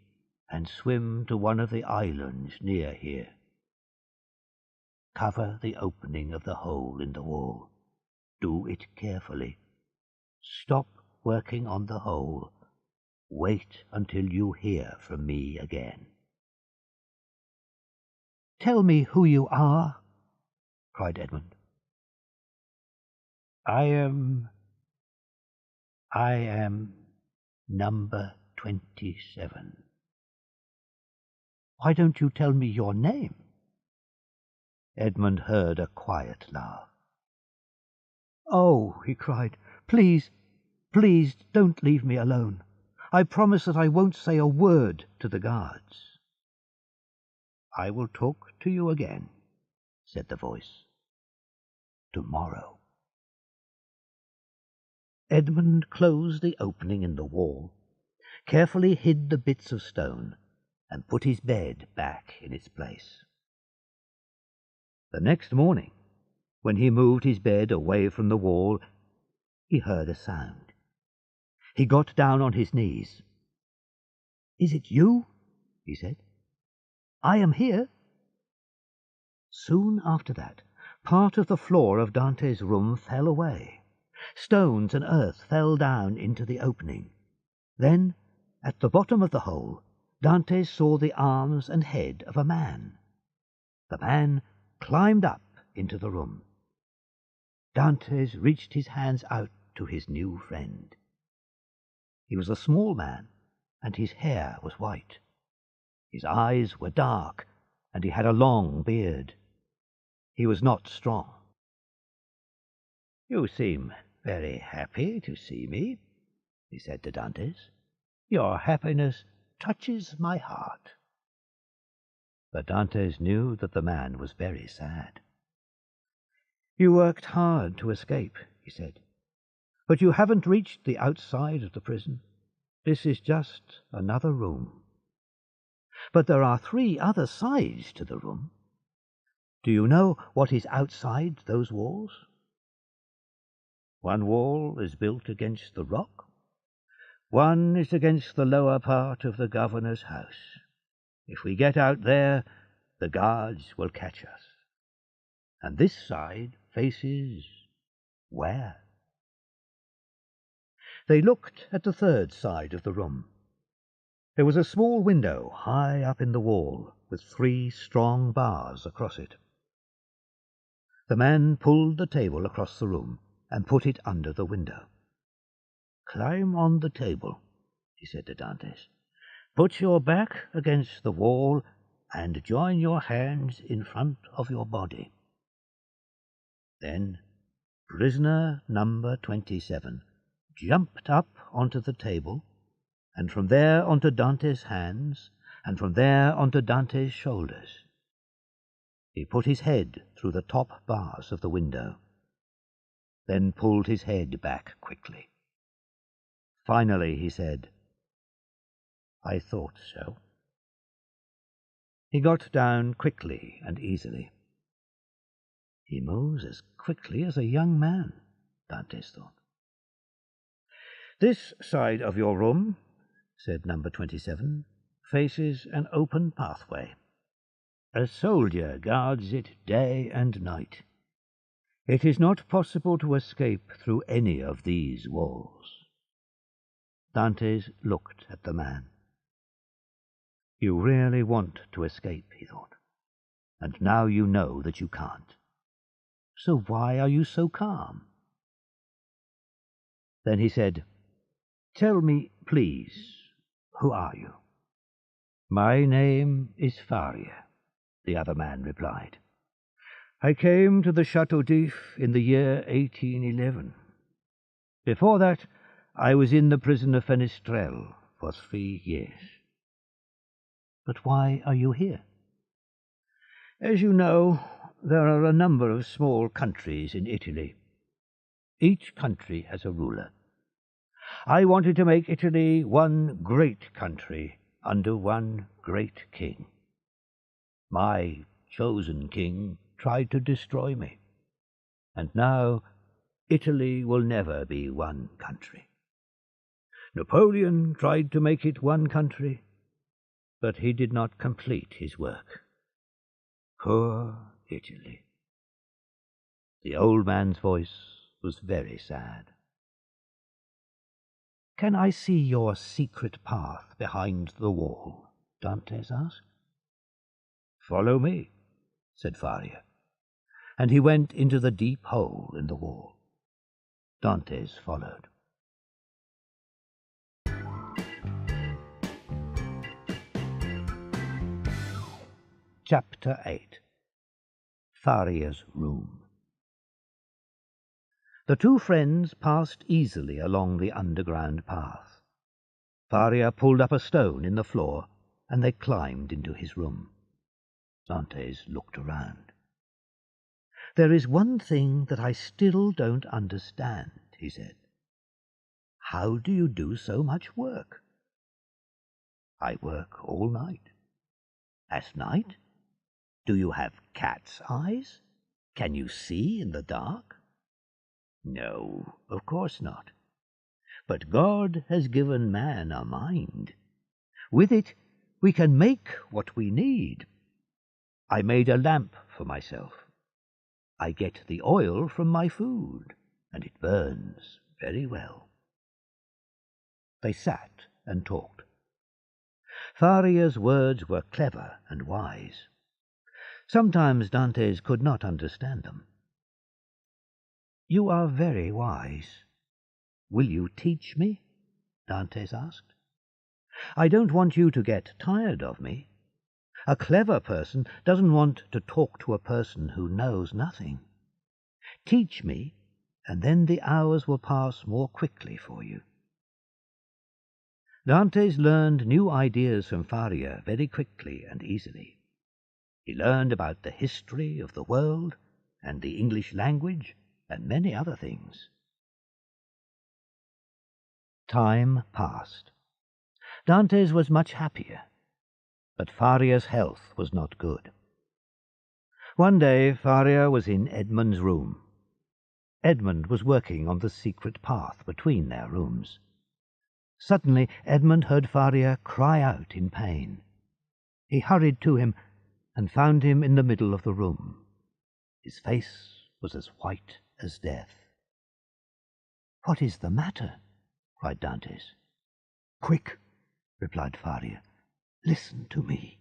and swim to one of the islands near here. Cover the opening of the hole in the wall. Do it carefully. Stop working on the hole. Wait until you hear from me again." "Tell me who you are," cried Edmund. I am number 27. "Why don't you tell me your name?" Edmund heard a quiet laugh. "Oh," he cried, "please, please don't leave me alone. I promise that I won't say a word to the guards." "I will talk to you again," said the voice. "Tomorrow." Edmund closed the opening in the wall, carefully hid the bits of stone, and put his bed back in its place. The next morning, when he moved his bed away from the wall, he heard a sound. He got down on his knees. "Is it you?" he said. "I am here." Soon after that, part of the floor of Dante's room fell away. Stones and earth fell down into the opening. Then, at the bottom of the hole, Dante saw the arms and head of a man. The man climbed up into the room. Dante reached his hands out to his new friend. He was a small man, and his hair was white. His eyes were dark, and he had a long beard. He was not strong. "You seem very happy to see me," he said to Dantes. "Your happiness touches my heart." But Dantes knew that the man was very sad. "You worked hard to escape," he said, "but you haven't reached the outside of the prison. This is just another room. But there are 3 other sides to the room. Do you know what is outside those walls?" "One wall is built against the rock. One is against the lower part of the governor's house. If we get out there, the guards will catch us." and this side faces where? They looked at the third side of the room. There was a small window high up in the wall, with 3 strong bars across it. The man pulled the table across the room and put it under the window. "Climb on the table," he said to Dantes. "Put your back against the wall and join your hands in front of your body." Then prisoner number 27 jumped up onto the table, and from there onto Dante's hands, and from there onto Dante's shoulders. He put his head through the top bars of the window, then pulled his head back quickly. Finally he said, "I thought so." He got down quickly and easily. "He moves as quickly as a young man," Dantes thought. "This side of your room," said number 27, "faces an open pathway. A soldier guards it day and night. It is not possible to escape through any of these walls." Dantes looked at the man. "You really want to escape," he thought, "and now you know that you can't. So why are you so calm?" Then he said, "Tell me, please, who are you?" "My name is Faria," the other man replied. "I came to the Chateau d'If in the year 1811. Before that, I was in the prison of Fenestrelle for 3 years. "But why are you here?" "As you know, there are a number of small countries in Italy. Each country has a ruler. I wanted to make Italy one great country under one great king. My chosen king tried to destroy me, and now Italy will never be one country. Napoleon tried to make it one country, but he did not complete his work. Poor Italy." The old man's voice was very sad. "Can I see your secret path behind the wall?" Dantes asked. "Follow me," said Faria, and he went into the deep hole in the wall. Dantes followed. Chapter 8. Faria's Room. The 2 friends passed easily along the underground path. Faria pulled up a stone in the floor, and they climbed into his room. Dantes looked around. "There is one thing that I still don't understand," he said. "How do you do so much work?" "I work all night." "At night? Do you have cat's eyes? Can you see in the dark?" "No, of course not. But God has given man a mind. With it we can make what we need. I made a lamp for myself. I get the oil from my food, and it burns very well." They sat and talked. Faria's words were clever and wise. Sometimes Dantes could not understand them. "You are very wise. Will you teach me?" Dantes asked. "I don't want you to get tired of me. A clever person doesn't want to talk to a person who knows nothing. Teach me, and then the hours will pass more quickly for you." Dantes learned new ideas from Faria very quickly and easily. He learned about the history of the world and the English language and many other things. Time passed. Dantes was much happier, but Faria's health was not good. One day Faria was in Edmund's room. Edmund was working on the secret path between their rooms. Suddenly Edmund heard Faria cry out in pain. He hurried to him and found him in the middle of the room. His face was as white as death. "What is the matter?" cried Dantes. "Quick," replied Faria. "Listen to me."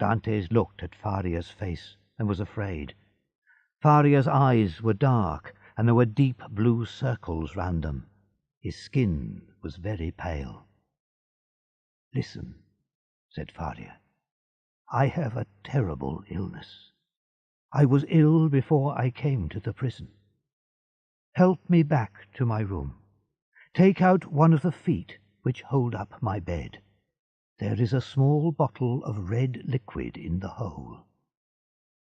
Dantes looked at Faria's face and was afraid. Faria's eyes were dark, and there were deep blue circles round them. His skin was very pale. "Listen," said Faria. "I have a terrible illness. I was ill before I came to the prison. Help me back to my room. Take out one of the feet which hold up my bed. There is a small bottle of red liquid in the hole."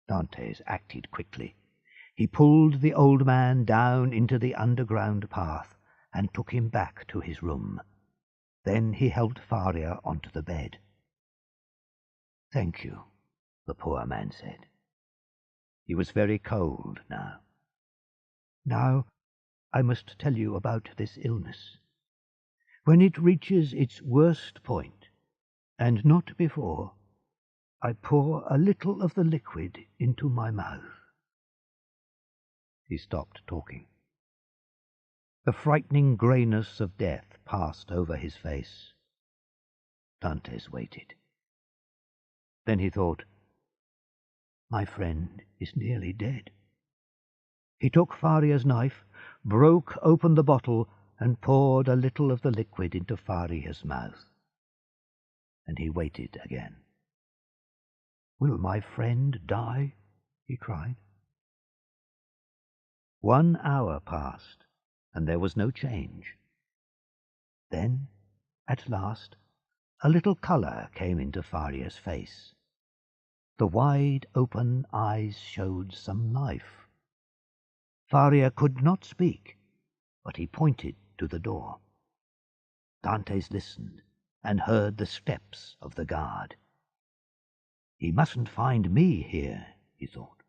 Dantes acted quickly. He pulled the old man down into the underground path and took him back to his room. Then he helped Faria onto the bed. "Thank you," the poor man said. He was very cold now. "Now I must tell you about this illness. When it reaches its worst point, and not before, I pour a little of the liquid into my mouth." He stopped talking. The frightening greyness of death passed over his face. Dantes waited. Then he thought, "My friend is nearly dead." He took Faria's knife, broke open the bottle, and poured a little of the liquid into Faria's mouth. And he waited again. "Will my friend die?" he cried. 1 hour passed, and there was no change. Then, at last, a little colour came into Faria's face. The wide-open eyes showed some life. Faria could not speak, but he pointed to the door. Dantes listened and heard the steps of the guard. "He mustn't find me here," he thought.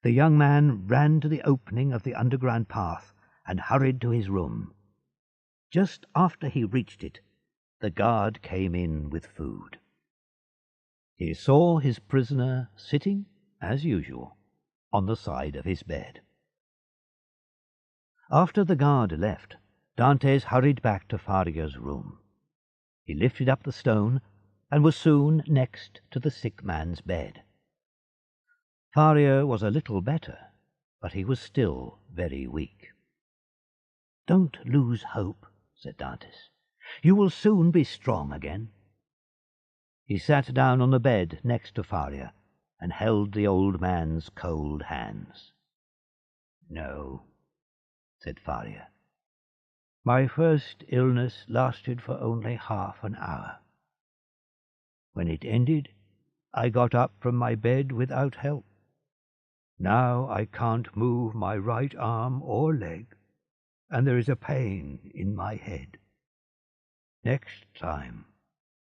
The young man ran to the opening of the underground path and hurried to his room. Just after he reached it, the guard came in with food. He saw his prisoner sitting, as usual, on the side of his bed. After the guard left, Dantes hurried back to Faria's room. He lifted up the stone and was soon next to the sick man's bed. Faria was a little better, but he was still very weak. "Don't lose hope," said Dantes. "You will soon be strong again." He sat down on the bed next to Faria and held the old man's cold hands. "No," said Faria. "My first illness lasted for only half an hour. When it ended, I got up from my bed without help. Now I can't move my right arm or leg, and there is a pain in my head. Next time,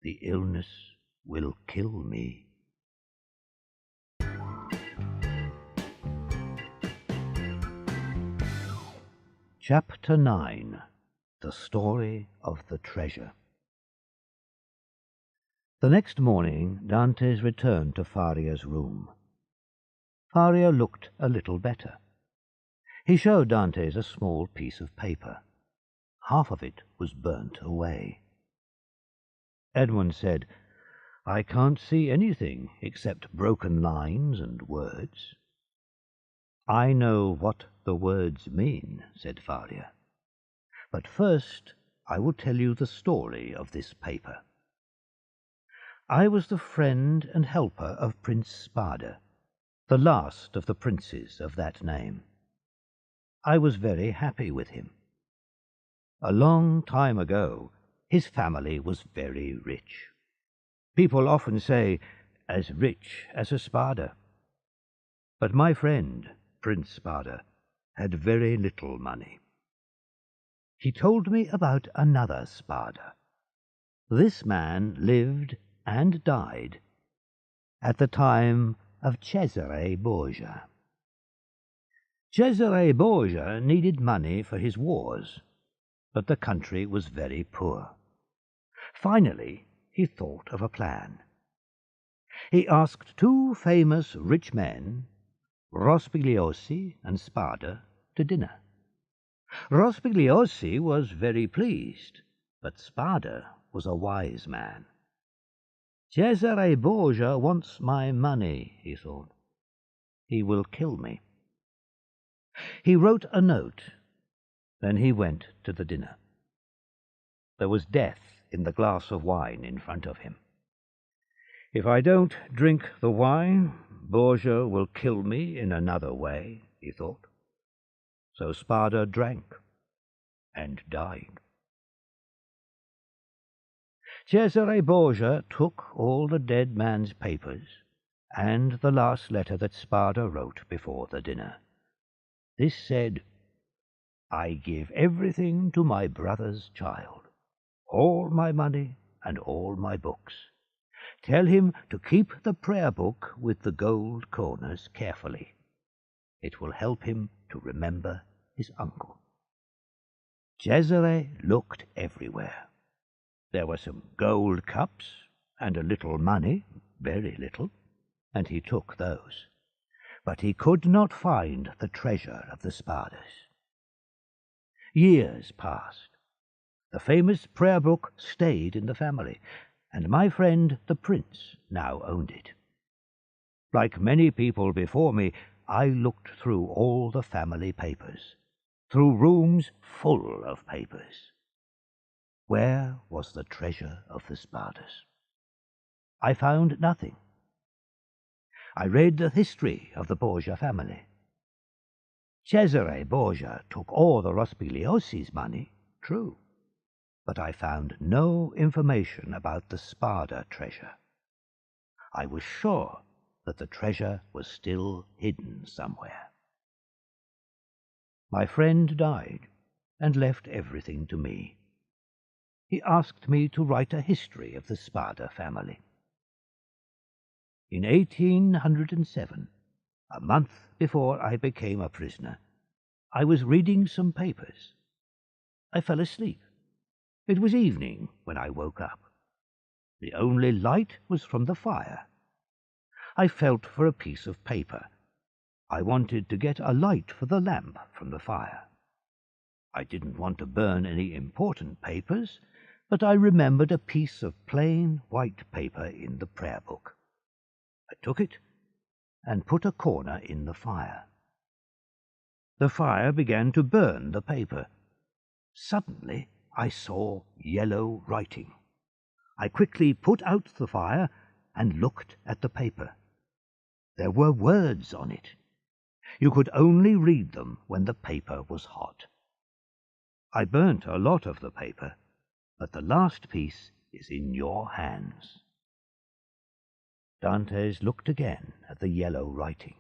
the illness will kill me." Chapter 9. The Story of the Treasure. The next morning Dantes returned to Faria's room. Faria looked a little better. He showed Dantes a small piece of paper. Half of it was burnt away. Edmund said, "I can't see anything except broken lines and words." "I know what the words mean," said Faria. "But first I will tell you the story of this paper. I was the friend and helper of Prince Spada, the last of the princes of that name. I was very happy with him. A long time ago, his family was very rich. People often say, as rich as a Spada. But my friend, Prince Spada, had very little money. He told me about another Spada. This man lived and died at the time of Cesare Borgia. Cesare Borgia needed money for his wars, but the country was very poor. Finally, he thought of a plan. He asked two famous rich men, Rospigliosi and Spada, to dinner. Rospigliosi was very pleased, but Spada was a wise man. Cesare Borgia wants my money, he thought. He will kill me. He wrote a note. Then he went to the dinner. There was death in the glass of wine in front of him. If I don't drink the wine, Borgia will kill me in another way, he thought. So Spada drank and died. Cesare Borgia took all the dead man's papers and the last letter that Spada wrote before the dinner. This said, "I give everything to my brother's child, all my money and all my books. Tell him to keep the prayer book with the gold corners carefully. It will help him to remember his uncle." Cesare looked everywhere. There were some gold cups and a little money, very little, and he took those. But he could not find the treasure of the Spadas. Years passed. The famous prayer book stayed in the family, and my friend the prince now owned it. Like many people before me, I looked through all the family papers, through rooms full of papers. Where was the treasure of the Spadas? I found nothing. I read the history of the Borgia family. Cesare Borgia took all the Rospigliosi's money, true, but I found no information about the Spada treasure. I was sure that the treasure was still hidden somewhere. My friend died and left everything to me. He asked me to write a history of the Spada family. In 1807, a month before I became a prisoner, I was reading some papers. I fell asleep. It was evening when I woke up. The only light was from the fire. I felt for a piece of paper. I wanted to get a light for the lamp from the fire. I didn't want to burn any important papers, but I remembered a piece of plain white paper in the prayer book. I took it and put a corner in the fire. The fire began to burn the paper. Suddenly I saw yellow writing. I quickly put out the fire and looked at the paper. There were words on it. You could only read them when the paper was hot. I burnt a lot of the paper, but the last piece is in your hands. Dantes looked again at the yellow writing.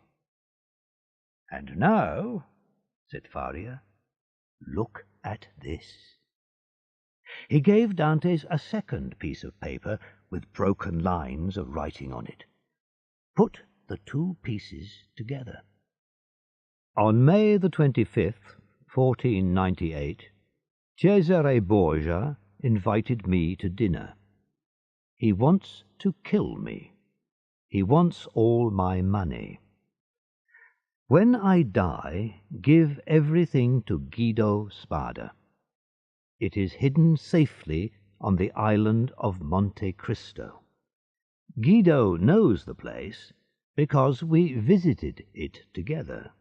"And now," said Faria, "look at this." He gave Dantes a second piece of paper with broken lines of writing on it. Put the two pieces together. On May the 25th, 1498, Cesare Borgia invited me to dinner. He wants to kill me. He wants all my money. When I die, give everything to Guido Spada. It is hidden safely on the island of Monte Cristo. Guido knows the place because we visited it together.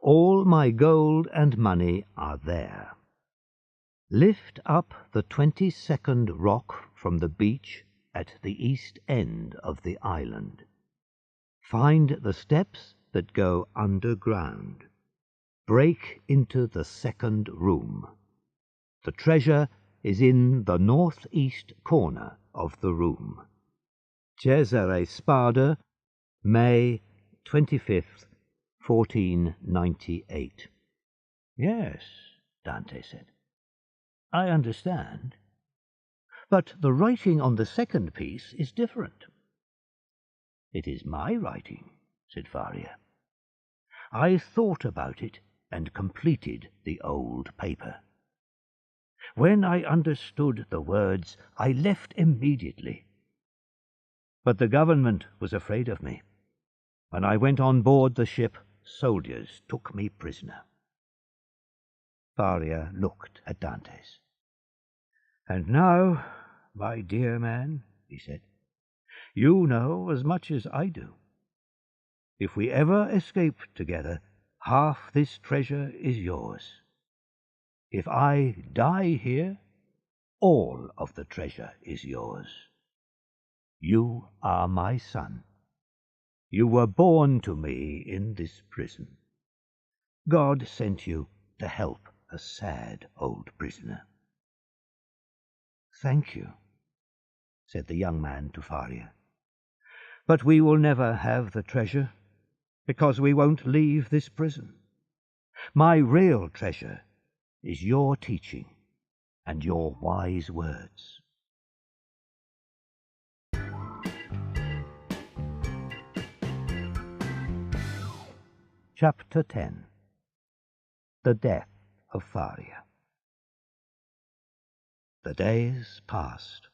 All my gold and money are there. Lift up the 22nd rock from the beach at the east end of the island. Find the steps that go underground. Break into the second room. The treasure is in the northeast corner of the room. Cesare Spada, May 25th, 1498. "Yes," Dante said, "I understand. But the writing on the second piece is different." "It is my writing," said Faria. "I thought about it and completed the old paper. When I understood the words, I left immediately. But the government was afraid of me. When I went on board the ship, soldiers took me prisoner." Faria looked at Dantes. "And now, my dear man," he said, "you know as much as I do. If we ever escape together, half this treasure is yours. If I die here, all of the treasure is yours. You are my son. You were born to me in this prison. God sent you to help a sad old prisoner." "Thank you," said the young man to Faria. "But we will never have the treasure, because we won't leave this prison. My real treasure is your teaching and your wise words." Chapter 10. The Death of Faria. The days passed.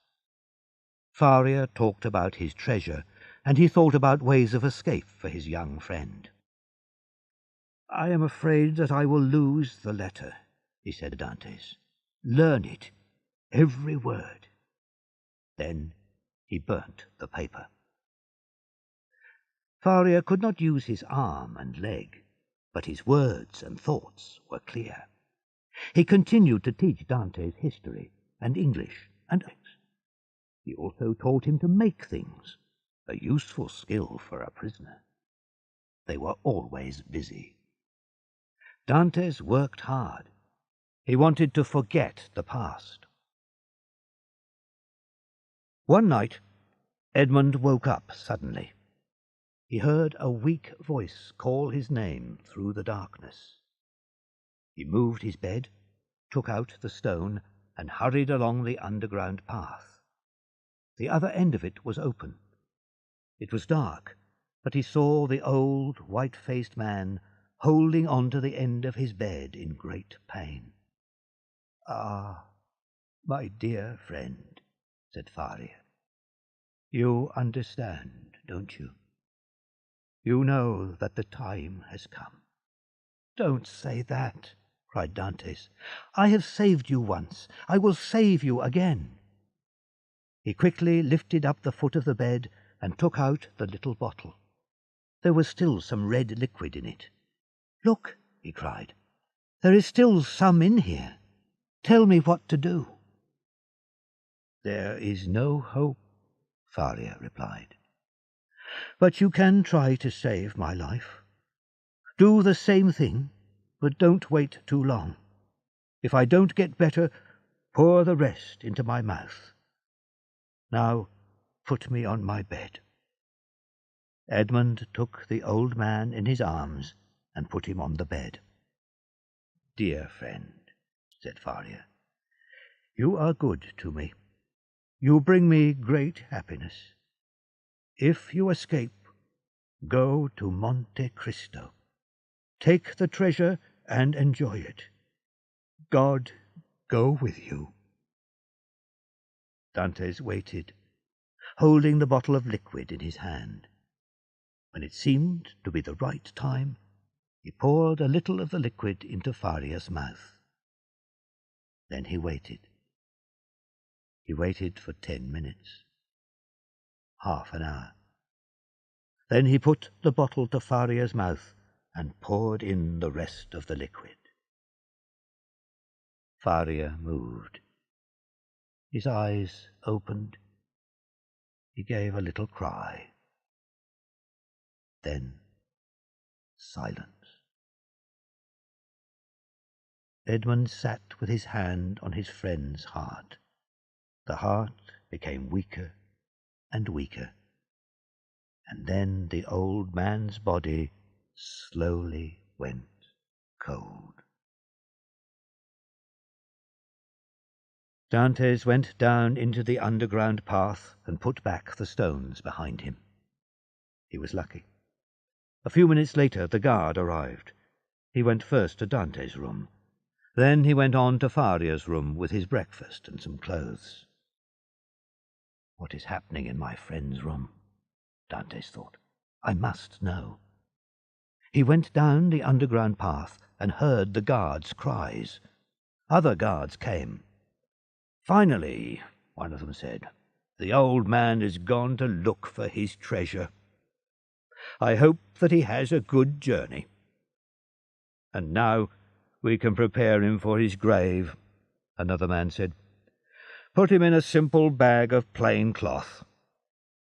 Faria talked about his treasure, and he thought about ways of escape for his young friend. "I am afraid that I will lose the letter," he said to Dantes. "Learn it, every word." Then he burnt the paper. Faria could not use his arm and leg, but his words and thoughts were clear. He continued to teach Dantes history and English and ethics. He also taught him to make things, a useful skill for a prisoner. They were always busy. Dantes worked hard. He wanted to forget the past. One night, Edmund woke up suddenly. He heard a weak voice call his name through the darkness. He moved his bed, took out the stone, and hurried along the underground path. The other end of it was open. It was dark, but he saw the old, white-faced man holding on to the end of his bed in great pain. "Ah, my dear friend," said Faria. "You understand, don't you? You know that the time has come." "Don't say that," cried Dantes. "I have saved you once. I will save you again." He quickly lifted up the foot of the bed and took out the little bottle. There was still some red liquid in it. "Look," he cried, "there is still some in here. Tell me what to do." "There is no hope," Faria replied. "But you can try to save my life. Do the same thing, but don't wait too long. If I don't get better, pour the rest into my mouth. Now put me on my bed." Edmund took the old man in his arms and put him on the bed. "Dear friend," said Faria, "you are good to me. You bring me great happiness. If you escape, go to Monte Cristo. Take the treasure and enjoy it. God go with you." Dantes waited, holding the bottle of liquid in his hand. When it seemed to be the right time, he poured a little of the liquid into Faria's mouth. Then he waited. He waited for 10 minutes, half an hour. Then he put the bottle to Faria's mouth and poured in the rest of the liquid. Faria moved. His eyes opened. He gave a little cry. Then silence. Edmund sat with his hand on his friend's heart. The heart became weaker and weaker, and then the old man's body slowly went cold. Dantes went down into the underground path and put back the stones behind him. He was lucky. A few minutes later the guard arrived. He went first to Dantes' room. Then he went on to Faria's room with his breakfast and some clothes. "What is happening in my friend's room?" Dantes thought. I must know. He went down the underground path and heard the guards' cries. Other guards came. Finally, one of them said, the old man is gone to look for his treasure. I hope that he has a good journey. And now we can prepare him for his grave, another man said. Put him in a simple bag of plain cloth.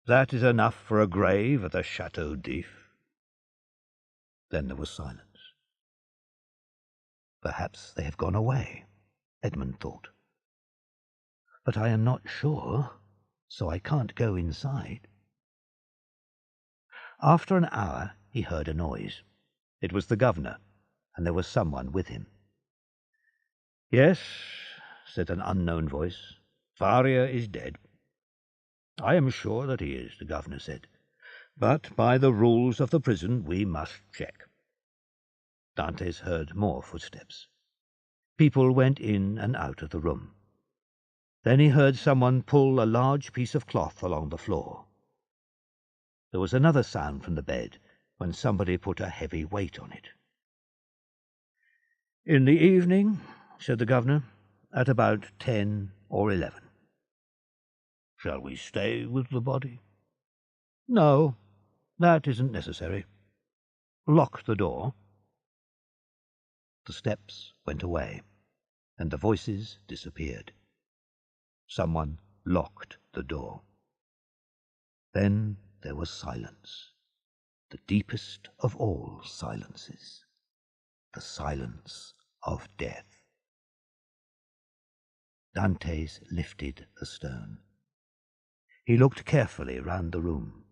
That is enough for a grave at the Chateau d'If. Then there was silence. Perhaps they have gone away, Edmund thought. But I am not sure, so I can't go inside. After an hour he heard a noise. It was the governor, and there was someone with him. Yes, said an unknown voice, Faria is dead. I am sure that he is, the governor said, but by the rules of the prison we must check. Dantes heard more footsteps. People went in and out of the room. Then he heard someone pull a large piece of cloth along the floor. There was another sound from the bed when somebody put a heavy weight on it. In the evening, said the governor, at about 10 or 11. Shall we stay with the body? No, that isn't necessary. Lock the door. The steps went away, and the voices disappeared. Someone locked the door. Then there was silence, the deepest of all silences, the silence of death. Dantes lifted the stone. He looked carefully round the room.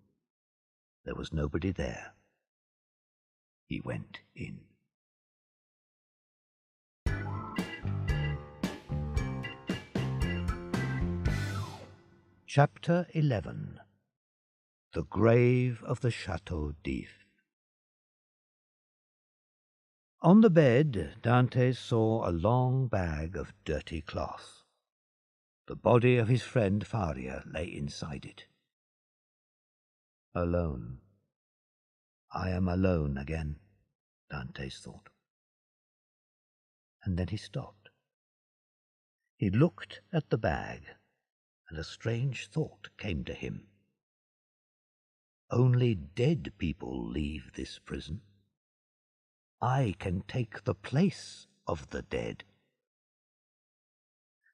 There was nobody there. He went in. Chapter 11. The Grave of the Chateau d'If. On the bed, Dantes saw a long bag of dirty cloth. The body of his friend Faria lay inside it. Alone. I am alone again, Dantes thought. And then he stopped. He looked at the bag, and a strange thought came to him. Only dead people leave this prison. I can take the place of the dead.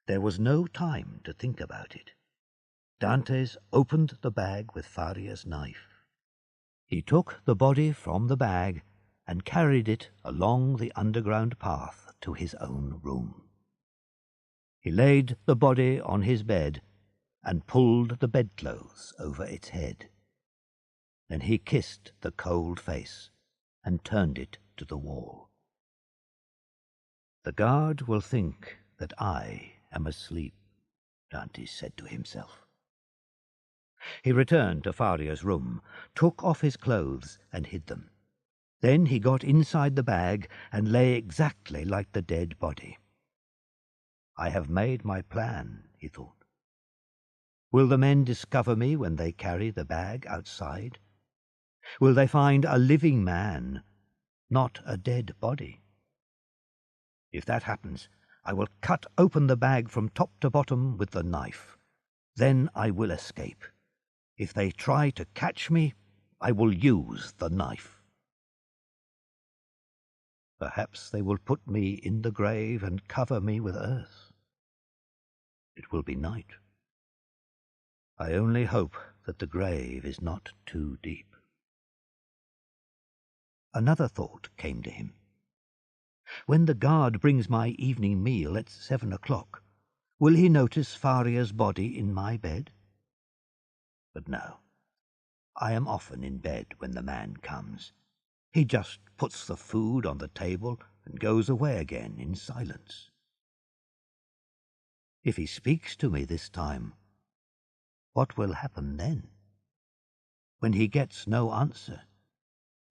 There was no time to think about it. Dantes opened the bag with Faria's knife. He took the body from the bag and carried it along the underground path to his own room. He laid the body on his bed and pulled the bedclothes over its head. Then he kissed the cold face and turned it to the wall. The guard will think that I am asleep, Dantes said to himself. He returned to Faria's room, took off his clothes and hid them. Then he got inside the bag and lay exactly like the dead body. I have made my plan, he thought. Will the men discover me when they carry the bag outside? Will they find a living man, not a dead body? If that happens, I will cut open the bag from top to bottom with the knife. Then I will escape. If they try to catch me, I will use the knife. Perhaps they will put me in the grave and cover me with earth. It will be night. I only hope that the grave is not too deep. Another thought came to him. When the guard brings my evening meal at 7 o'clock, will he notice Faria's body in my bed? But no, I am often in bed when the man comes. He just puts the food on the table and goes away again in silence. If he speaks to me this time, what will happen then? When he gets no answer,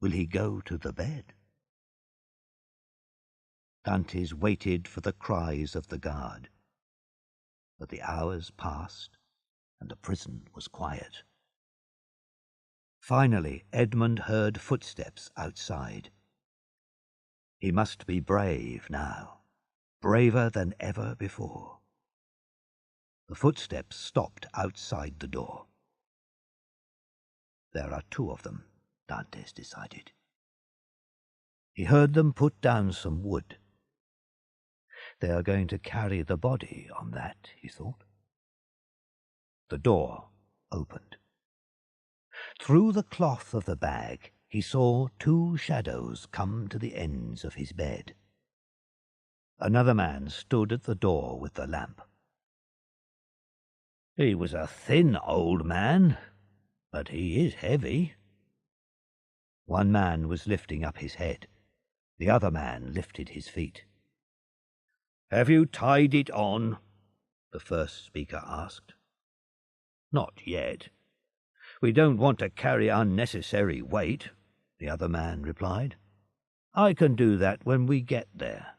will he go to the bed? Dantes waited for the cries of the guard, but the hours passed and the prison was quiet. Finally, Edmund heard footsteps outside. He must be brave now, braver than ever before. The footsteps stopped outside the door. There are two of them, Dantes decided. He heard them put down some wood. They are going to carry the body on that, he thought. The door opened. Through the cloth of the bag, he saw two shadows come to the ends of his bed. Another man stood at the door with the lamp. He was a thin old man, but he is heavy. One man was lifting up his head. The other man lifted his feet. "Have you tied it on?" the first speaker asked. "Not yet. We don't want to carry unnecessary weight," the other man replied. "I can do that when we get there."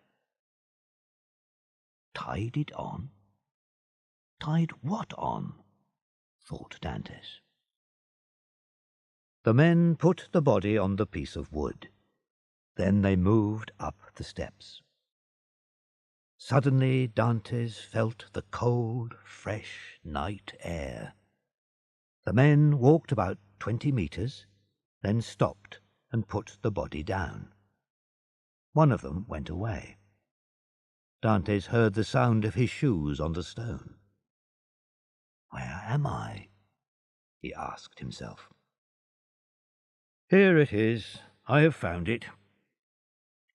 Tied it on? Tied what on? thought Dantes. The men put the body on the piece of wood. Then they moved up the steps. Suddenly Dantes felt the cold, fresh night air. The men walked about 20 meters, then stopped and put the body down. One of them went away. Dantes heard the sound of his shoes on the stone. "Where am I?" he asked himself. "Here it is. I have found it."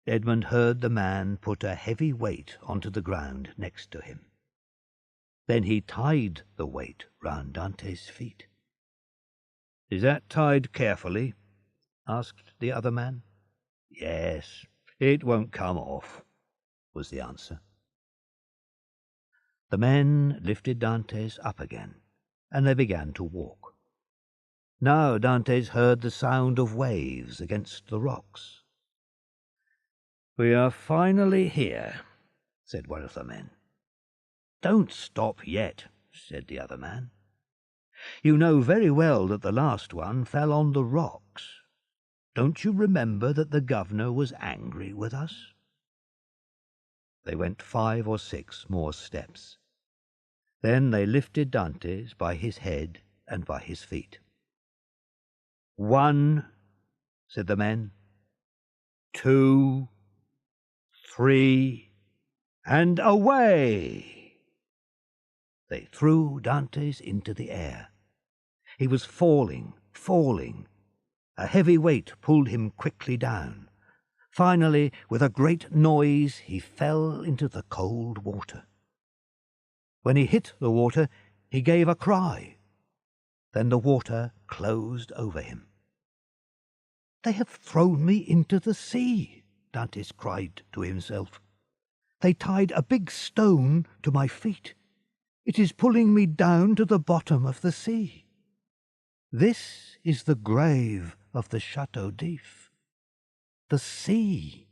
Edmund heard the man put a heavy weight onto the ground next to him. Then he tied the weight round Dante's feet. "Is that tied carefully?" asked the other man. "Yes, it won't come off," was the answer. The men lifted Dantes up again, and they began to walk. Now Dantes heard the sound of waves against the rocks. "We are finally here," said one of the men. "Don't stop yet," said the other man. "You know very well that the last one fell on the rocks. Don't you remember that the governor was angry with us?" They went 5 or 6 more steps. Then they lifted Dantes by his head and by his feet. "1," said the men. "2, 3, and away!" They threw Dantes into the air. He was falling, falling. A heavy weight pulled him quickly down. Finally, with a great noise, he fell into the cold water. When he hit the water, he gave a cry. Then the water closed over him. "They have thrown me into the sea," Dantes cried to himself. "They tied a big stone to my feet. It is pulling me down to the bottom of the sea. This is the grave of the Chateau d'If. The sea."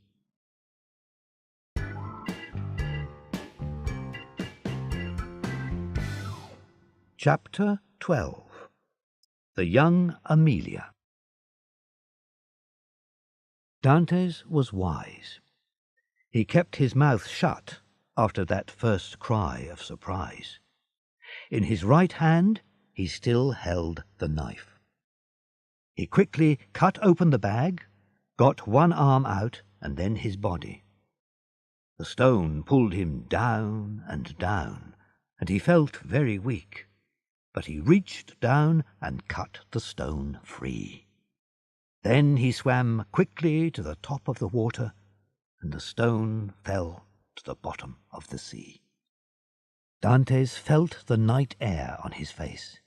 Chapter 12. The Young Amelia. Dantes was wise. He kept his mouth shut after that first cry of surprise. In his right hand he still held the knife. He quickly cut open the bag, got one arm out and then his body. The stone pulled him down and down, and he felt very weak, but he reached down and cut the stone free. Then he swam quickly to the top of the water, and the stone fell to the bottom of the sea. Dantes felt the night air on his face.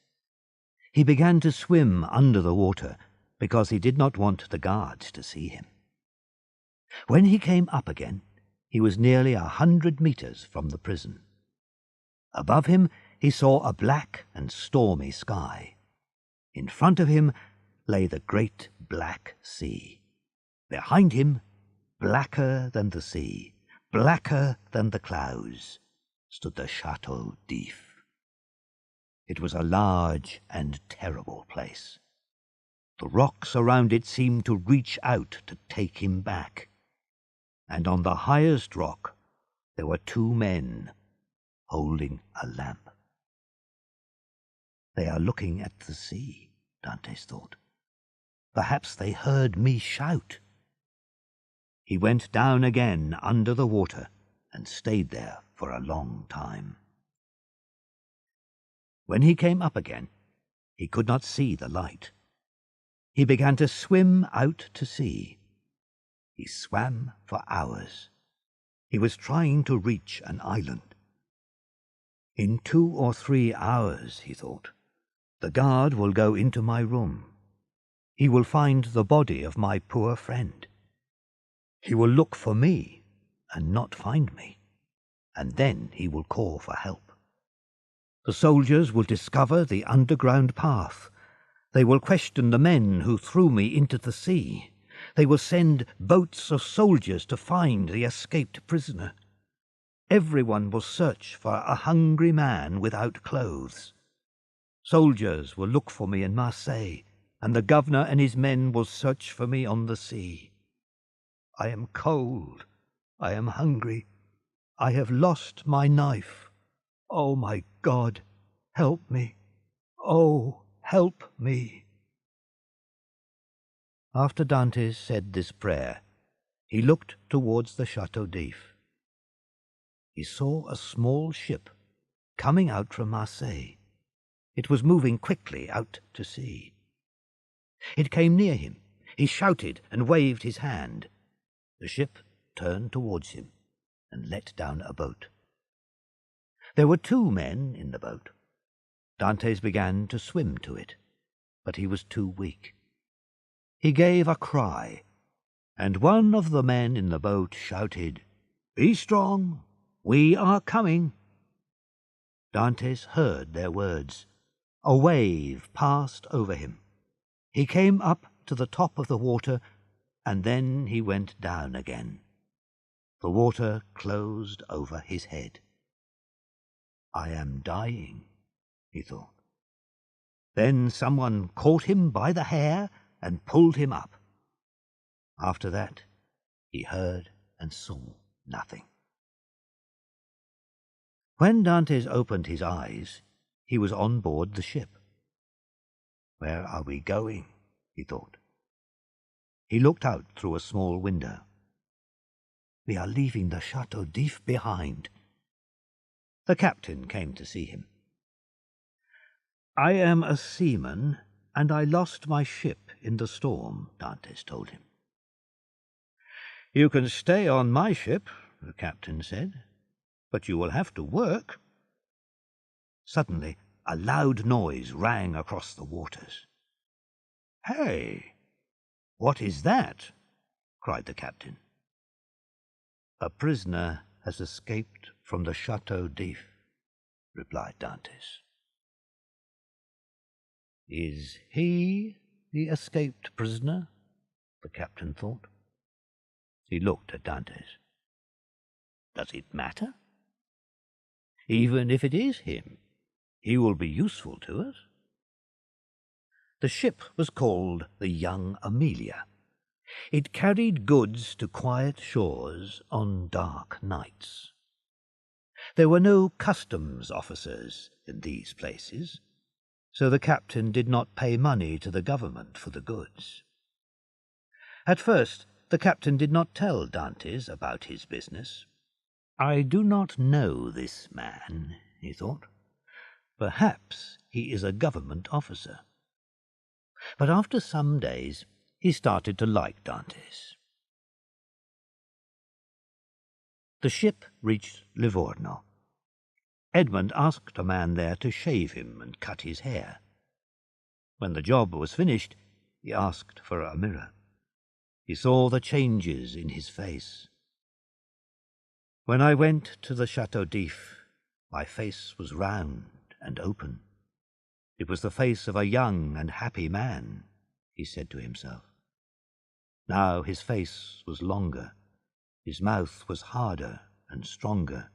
He began to swim under the water because he did not want the guards to see him. When he came up again, he was nearly 100 meters from the prison. Above him he saw a black and stormy sky. In front of him lay the great black sea. Behind him, blacker than the sea, blacker than the clouds, stood the Chateau d'If. It was a large and terrible place. The rocks around it seemed to reach out to take him back. And on the highest rock there were two men holding a lamp. They are looking at the sea, Dantes thought. Perhaps they heard me shout. He went down again under the water and stayed there for a long time. When he came up again, he could not see the light. He began to swim out to sea. He swam for hours. He was trying to reach an island. In 2 or 3 hours, he thought, the guard will go into my room. He will find the body of my poor friend. He will look for me and not find me, and then he will call for help. The soldiers will discover the underground path. They will question the men who threw me into the sea. They will send boats of soldiers to find the escaped prisoner. Everyone will search for a hungry man without clothes. Soldiers will look for me in Marseille, and the governor and his men will search for me on the sea. I am cold. I am hungry. I have lost my knife. Oh, my God, help me. Oh, help me. After Dantes said this prayer, he looked towards the Château d'If. He saw a small ship coming out from Marseille. It was moving quickly out to sea. It came near him. He shouted and waved his hand. The ship turned towards him and let down a boat. There were 2 men in the boat. Dantes began to swim to it, but he was too weak. He gave a cry, and one of the men in the boat shouted, "Be strong, we are coming." Dantes heard their words. A wave passed over him. He came up to the top of the water, and then he went down again. The water closed over his head. I am dying, he thought. Then someone caught him by the hair and pulled him up. After that, he heard and saw nothing. When Dantes opened his eyes, he was on board the ship. Where are we going? He thought. He looked out through a small window. We are leaving the Château d'If behind. The captain came to see him. I am a seaman, and I lost my ship in the storm, Dantes told him. You can stay on my ship, the captain said, but you will have to work. Suddenly, a loud noise rang across the waters. Hey, what is that? Cried the captain. A prisoner has escaped from the Château d'If, replied Dantes. Is he the escaped prisoner? The captain thought. He looked at Dantes. Does it matter? Even if it is him, he will be useful to us. The ship was called the Young Amelia. It carried goods to quiet shores on dark nights. There were no customs officers in these places, so the captain did not pay money to the government for the goods. At first, the captain did not tell Dantes about his business. I do not know this man, he thought. Perhaps he is a government officer. But after some days, he started to like Dantes. The ship reached Livorno. Edmund asked a man there to shave him and cut his hair. When the job was finished, he asked for a mirror. He saw the changes in his face. When I went to the Château d'If, my face was round and open. It was the face of a young and happy man, he said to himself. Now his face was longer, his mouth was harder and stronger,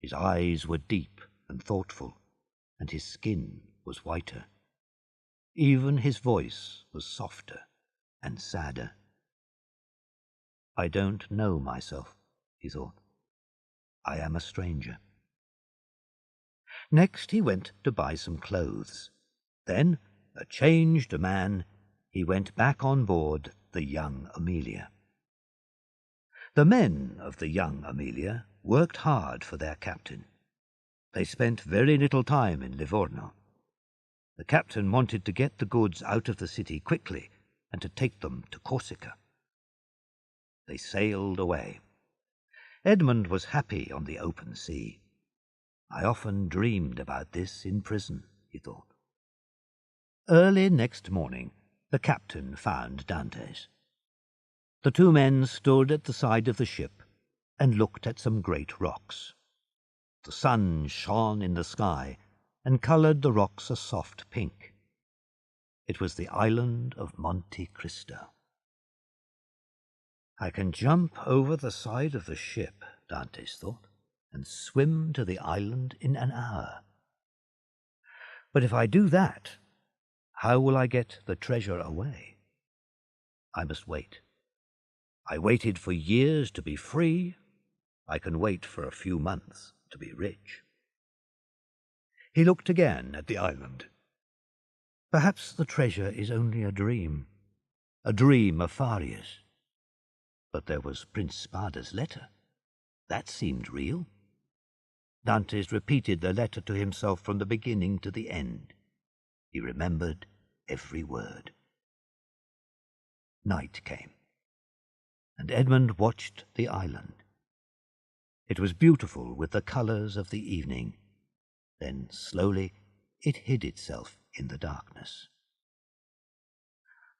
his eyes were deep and thoughtful, and his skin was whiter. Even his voice was softer and sadder. "I don't know myself," he thought. "I am a stranger." Next he went to buy some clothes. Then, a changed man, he went back on board the young Amelia. The men of the young Amelia worked hard for their captain. They spent very little time in Livorno. The captain wanted to get the goods out of the city quickly and to take them to Corsica. They sailed away. Edmund was happy on the open sea. "I often dreamed about this in prison," he thought. Early next morning, the captain found Dantes. The two men stood at the side of the ship and looked at some great rocks. The sun shone in the sky and coloured the rocks a soft pink. It was the island of Monte Cristo. "I can jump over the side of the ship," Dantes thought, "and swim to the island in an hour. But if I do that, how will I get the treasure away? I must wait. I waited for years to be free. I can wait for a few months to be rich." He looked again at the island. Perhaps the treasure is only a dream of Faria's. But there was Prince Spada's letter. That seemed real. Dantes repeated the letter to himself from the beginning to the end. He remembered every word. Night came, and Edmund watched the island. It was beautiful with the colours of the evening. Then, slowly, it hid itself in the darkness.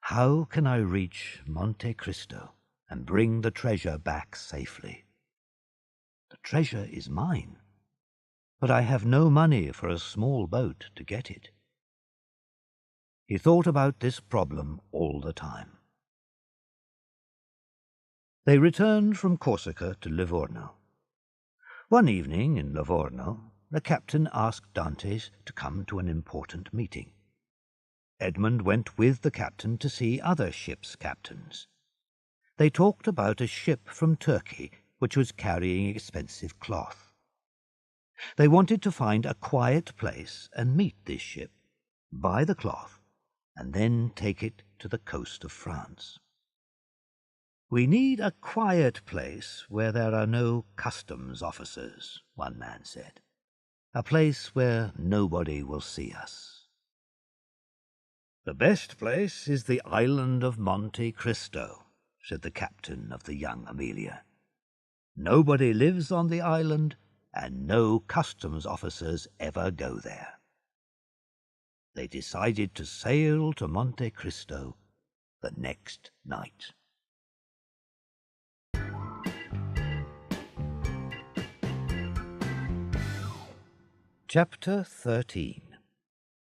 "How can I reach Monte Cristo and bring the treasure back safely? The treasure is mine, but I have no money for a small boat to get it." He thought about this problem all the time. They returned from Corsica to Livorno. One evening in Livorno, the captain asked Dantes to come to an important meeting. Edmund went with the captain to see other ships' captains. They talked about a ship from Turkey which was carrying expensive cloth. They wanted to find a quiet place and meet this ship, buy the cloth, and then take it to the coast of France. "We need a quiet place where there are no customs officers," one man said. "A place where nobody will see us." "The best place is the island of Monte Cristo," said the captain of the young Amelia. "Nobody lives on the island, and no customs officers ever go there." They decided to sail to Monte Cristo the next night. Chapter 13.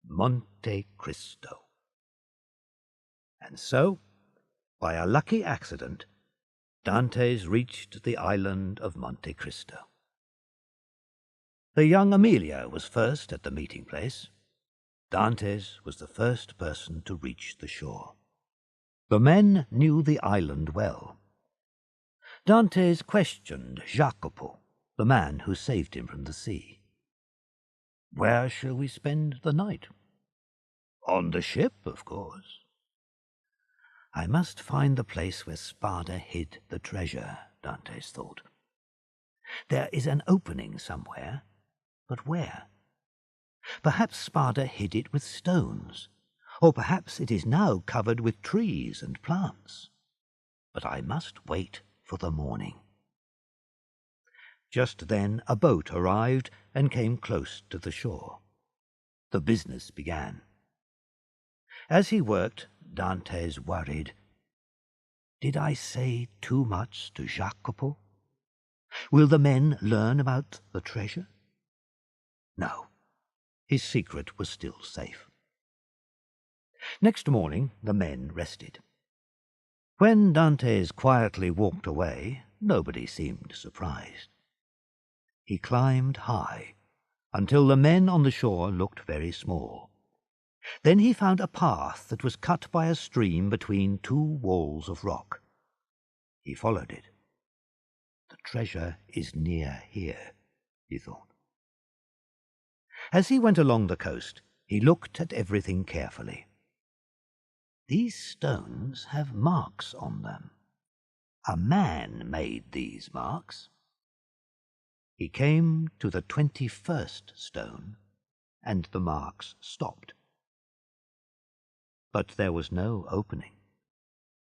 Monte Cristo. And so, by a lucky accident, Dantes reached the island of Monte Cristo. The young Amelia was first at the meeting place. Dantes was the first person to reach the shore. The men knew the island well. Dantes questioned Jacopo, the man who saved him from the sea. "Where shall we spend the night?" "On the ship, of course." "I must find the place where Spada hid the treasure," Dantes thought. "There is an opening somewhere, but where? Perhaps Spada hid it with stones, or perhaps it is now covered with trees and plants. But I must wait for the morning." Just then a boat arrived and came close to the shore. The business began. As he worked, Dantes worried. Did I say too much to Jacopo? Will the men learn about the treasure? No, his secret was still safe. Next morning the men rested. When Dantes quietly walked away, nobody seemed surprised. He climbed high, until the men on the shore looked very small. Then he found a path that was cut by a stream between two walls of rock. He followed it. The treasure is near here, he thought. As he went along the coast, he looked at everything carefully. These stones have marks on them. A man made these marks. He came to the 21st stone, and the marks stopped. But there was no opening,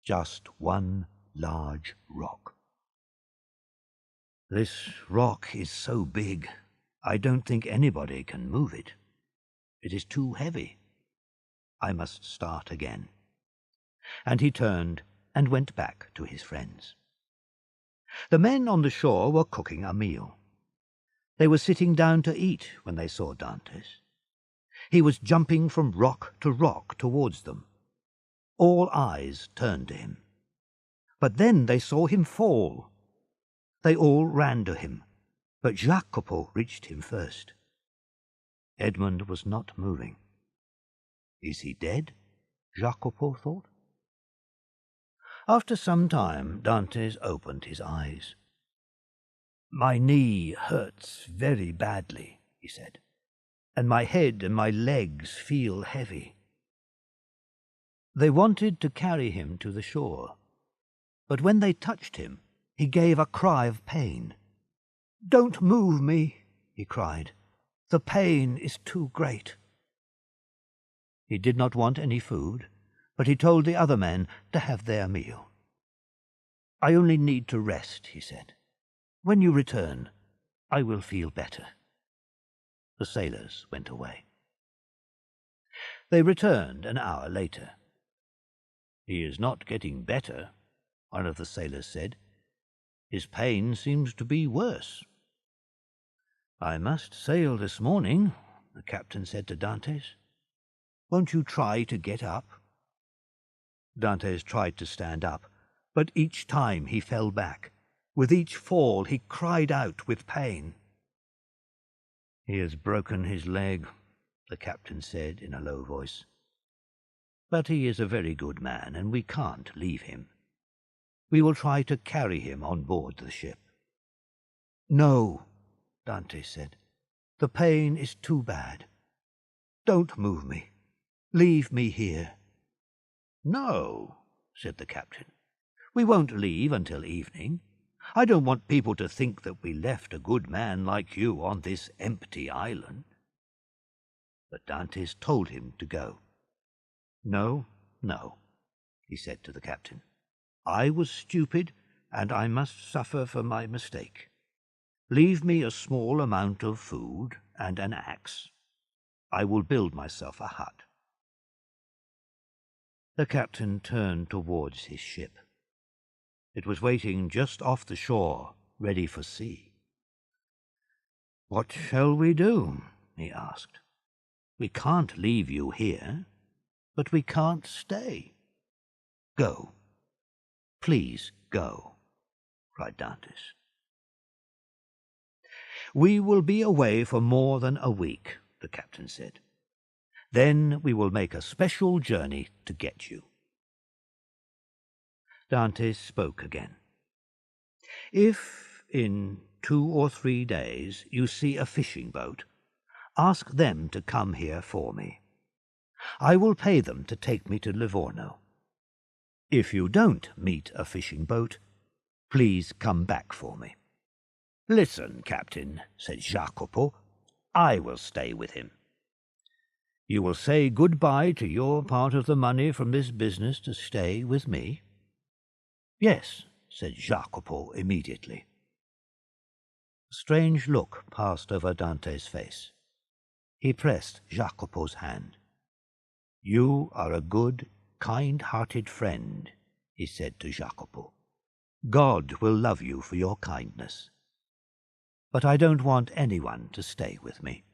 just one large rock. This rock is so big, I don't think anybody can move it. It is too heavy. I must start again. And he turned and went back to his friends. The men on the shore were cooking a meal. They were sitting down to eat when they saw Dantes. He was jumping from rock to rock towards them. All eyes turned to him. But then they saw him fall. They all ran to him, but Jacopo reached him first. Edmund was not moving. Is he dead? Jacopo thought. After some time, Dantes opened his eyes. My knee hurts very badly, he said, and my head and my legs feel heavy. They wanted to carry him to the shore, but when they touched him, he gave a cry of pain. Don't move me, he cried. The pain is too great. He did not want any food, but he told the other men to have their meal. I only need to rest, he said. When you return, I will feel better. The sailors went away. They returned an hour later. He is not getting better, one of the sailors said. His pain seems to be worse. I must sail this morning, the captain said to Dantes. Won't you try to get up? Dantes tried to stand up, but each time he fell back. With each fall he cried out with pain. He has broken his leg, the captain said in a low voice. But he is a very good man, and we can't leave him. We will try to carry him on board the ship. No, Dantes said. The pain is too bad. Don't move me. Leave me here. No, said the captain. We won't leave until evening. I don't want people to think that we left a good man like you on this empty island. But Dantes told him to go. No, no, he said to the captain. I was stupid, and I must suffer for my mistake. Leave me a small amount of food and an axe. I will build myself a hut. The captain turned towards his ship. It was waiting just off the shore, ready for sea. What shall we do? He asked. We can't leave you here, but we can't stay. Go. Please go, cried Dantes. We will be away for more than a week, the captain said. Then we will make a special journey to get you. Dantes spoke again. If, in 2 or 3 days, you see a fishing boat, ask them to come here for me. I will pay them to take me to Livorno. If you don't meet a fishing boat, please come back for me. Listen, Captain, said Jacopo. I will stay with him. You will say good-bye to your part of the money from this business to stay with me? Yes, said Jacopo immediately. A strange look passed over Dante's face. He pressed Jacopo's hand. You are a good, kind-hearted friend, he said to Jacopo. God will love you for your kindness. But I don't want anyone to stay with me.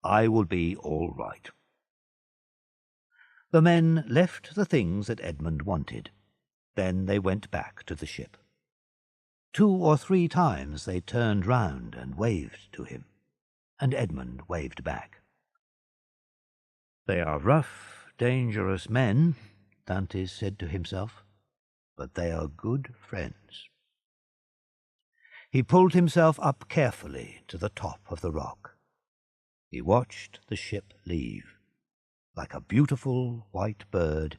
I will be all right. The men left the things that Edmund wanted. Then they went back to the ship. 2 or 3 times they turned round and waved to him, and Edmund waved back. "They are rough, dangerous men," Dante said to himself, "but they are good friends." He pulled himself up carefully to the top of the rock. He watched the ship leave. Like a beautiful white bird,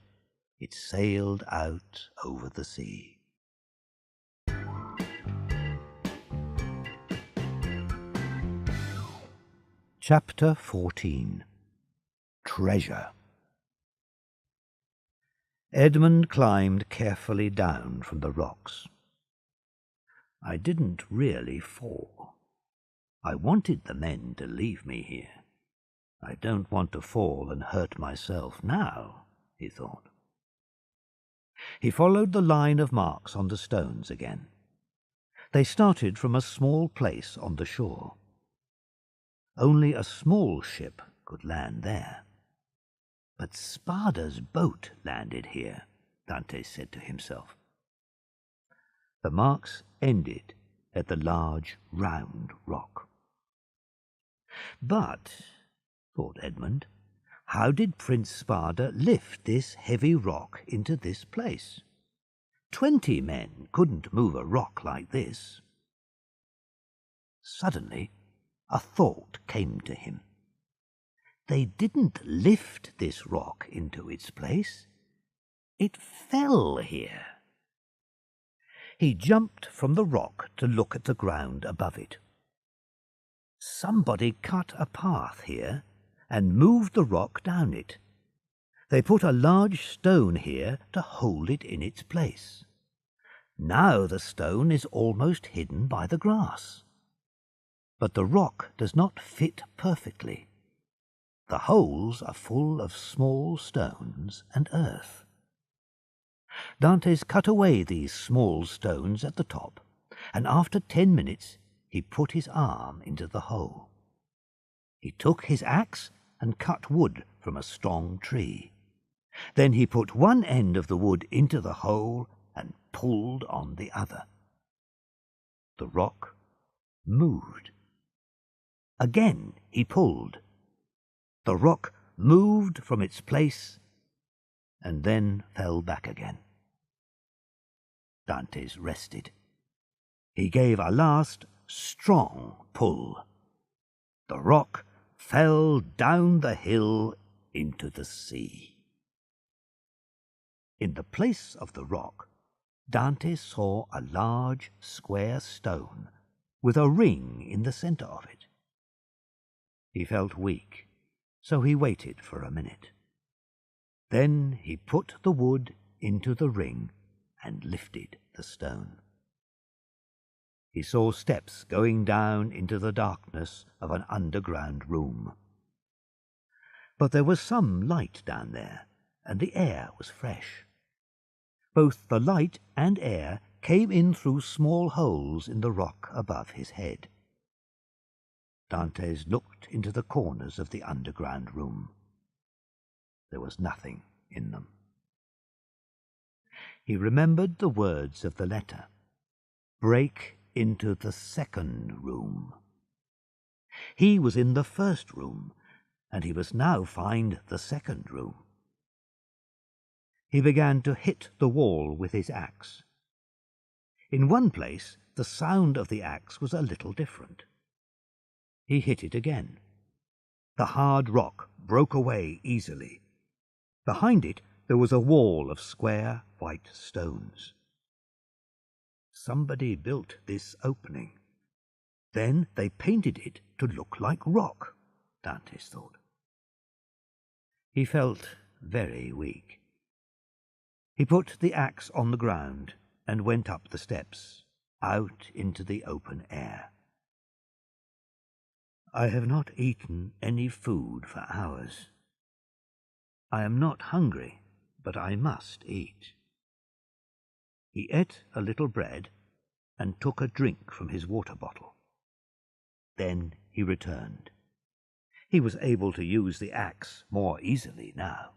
it sailed out over the sea. Chapter 14. Treasure. Edmund climbed carefully down from the rocks. I didn't really fall. I wanted the men to leave me here. I don't want to fall and hurt myself now, he thought. He followed the line of marks on the stones again. They started from a small place on the shore. Only a small ship could land there. But Spada's boat landed here, Dante said to himself. The marks ended at the large, round rock. But, thought Edmund, how did Prince Spada lift this heavy rock into this place? 20 men couldn't move a rock like this. Suddenly, a thought came to him. They didn't lift this rock into its place. It fell here. He jumped from the rock to look at the ground above it. Somebody cut a path here and moved the rock down it. They put a large stone here to hold it in its place. Now the stone is almost hidden by the grass. But the rock does not fit perfectly. The holes are full of small stones and earth. Dante's cut away these small stones at the top, and after 10 minutes he put his arm into the hole. He took his axe and cut wood from a strong tree. Then he put one end of the wood into the hole and pulled on the other. The rock moved. Again he pulled. The rock moved from its place and then fell back again. Dantes rested. He gave a last strong pull. The rock fell down the hill into the sea. In the place of the rock, Dante saw a large square stone with a ring in the centre of it. He felt weak, so he waited for a minute. Then he put the wood into the ring and lifted the stone. He saw steps going down into the darkness of an underground room. But there was some light down there, and the air was fresh. Both the light and air came in through small holes in the rock above his head. Dantes looked into the corners of the underground room. There was nothing in them. He remembered the words of the letter. Break into the second room. He was in the first room, and he must now find the second room. He began to hit the wall with his axe. In one place, the sound of the axe was a little different. He hit it again. The hard rock broke away easily. Behind it there was a wall of square white stones. Somebody built this opening. Then they painted it to look like rock, Dantes thought. He felt very weak. He put the axe on the ground and went up the steps, out into the open air. I have not eaten any food for hours. I am not hungry, but I must eat. He ate a little bread and took a drink from his water bottle. Then he returned. He was able to use the axe more easily now.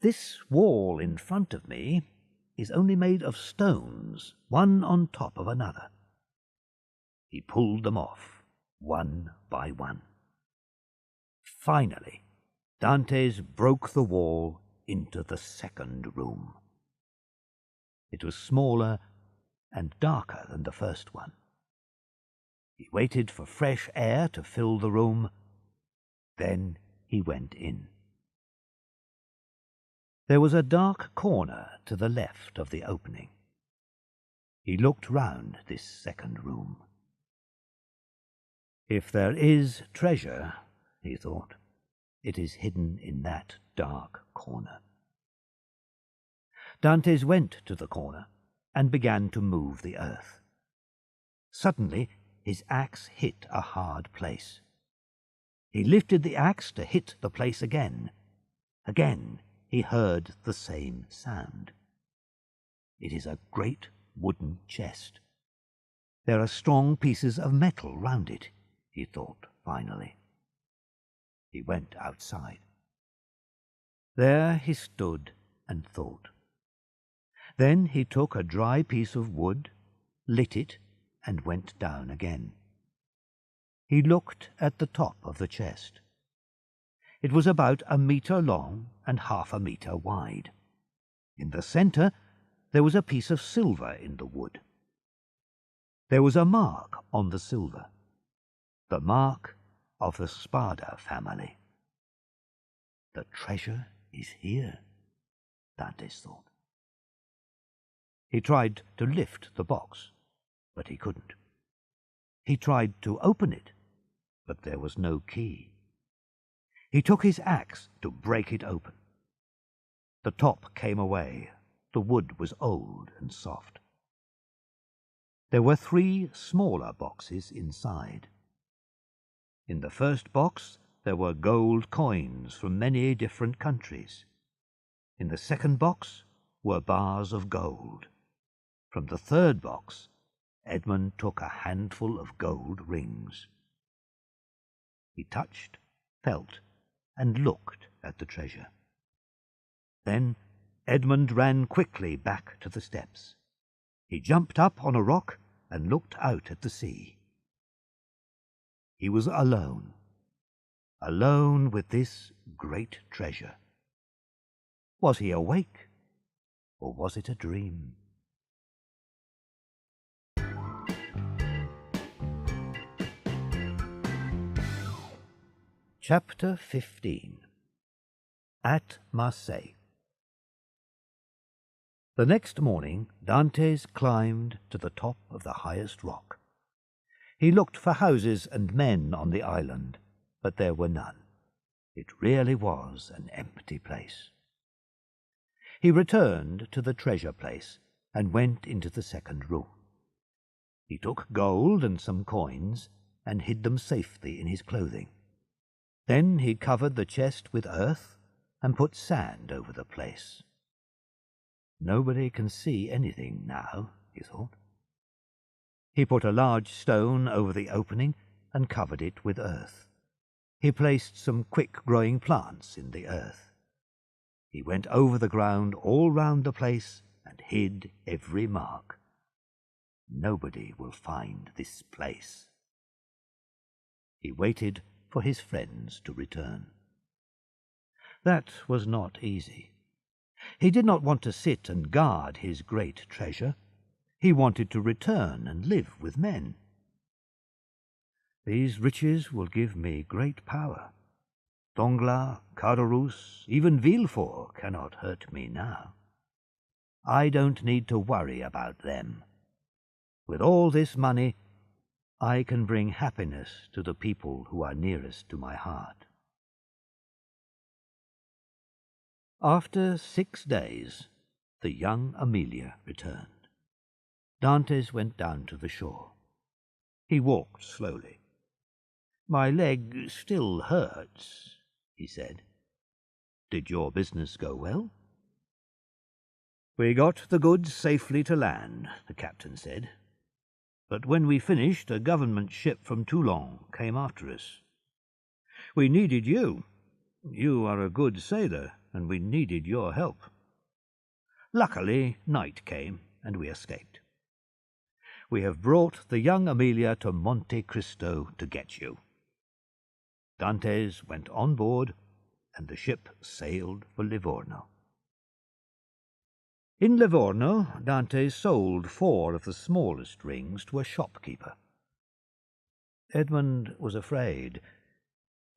This wall in front of me is only made of stones, one on top of another. He pulled them off, one by one. Finally, Dantes broke the wall into the second room. It was smaller and darker than the first one. He waited for fresh air to fill the room. Then he went in. There was a dark corner to the left of the opening. He looked round this second room. If there is treasure, he thought, it is hidden in that dark corner. Dantes went to the corner and began to move the earth. Suddenly his axe hit a hard place. He lifted the axe to hit the place again. Again he heard the same sound. It is a great wooden chest. There are strong pieces of metal round it, he thought finally. He went outside. There he stood and thought. Then he took a dry piece of wood, lit it, and went down again. He looked at the top of the chest. It was about 1 meter long and half a meter wide. In the centre there was a piece of silver in the wood. There was a mark on the silver, the mark of the Spada family. The treasure is here, Dantes thought. He tried to lift the box, but he couldn't. He tried to open it, but there was no key. He took his axe to break it open. The top came away. The wood was old and soft. There were 3 smaller boxes inside. In the first box there were gold coins from many different countries. In the second box were bars of gold. From the third box, Edmund took a handful of gold rings. He touched, felt, and looked at the treasure. Then Edmund ran quickly back to the steps. He jumped up on a rock and looked out at the sea. He was alone, alone with this great treasure. Was he awake, or was it a dream? Chapter 15. At Marseille. The next morning Dantes climbed to the top of the highest rock. He looked for houses and men on the island, but there were none. It really was an empty place. He returned to the treasure place and went into the second room. He took gold and some coins and hid them safely in his clothing. Then he covered the chest with earth and put sand over the place. Nobody can see anything now, he thought. He put a large stone over the opening and covered it with earth. He placed some quick-growing plants in the earth. He went over the ground all round the place and hid every mark. Nobody will find this place. He waited for his friends to return. That was not easy. He did not want to sit and guard his great treasure. He wanted to return and live with men. These riches will give me great power. Danglars, Caderousse, even Villefort cannot hurt me now. I don't need to worry about them. With all this money, I can bring happiness to the people who are nearest to my heart. After 6 days, the young Amelia returned. Dantes went down to the shore. He walked slowly. "My leg still hurts," he said. "Did your business go well?" "We got the goods safely to land," the captain said. "But when we finished, a government ship from Toulon came after us. We needed you. You are a good sailor, and we needed your help. Luckily, night came, and we escaped. We have brought the young Amelia to Monte Cristo to get you." Dantes went on board, and the ship sailed for Livorno. In Livorno, Dante sold 4 of the smallest rings to a shopkeeper. Edmund was afraid.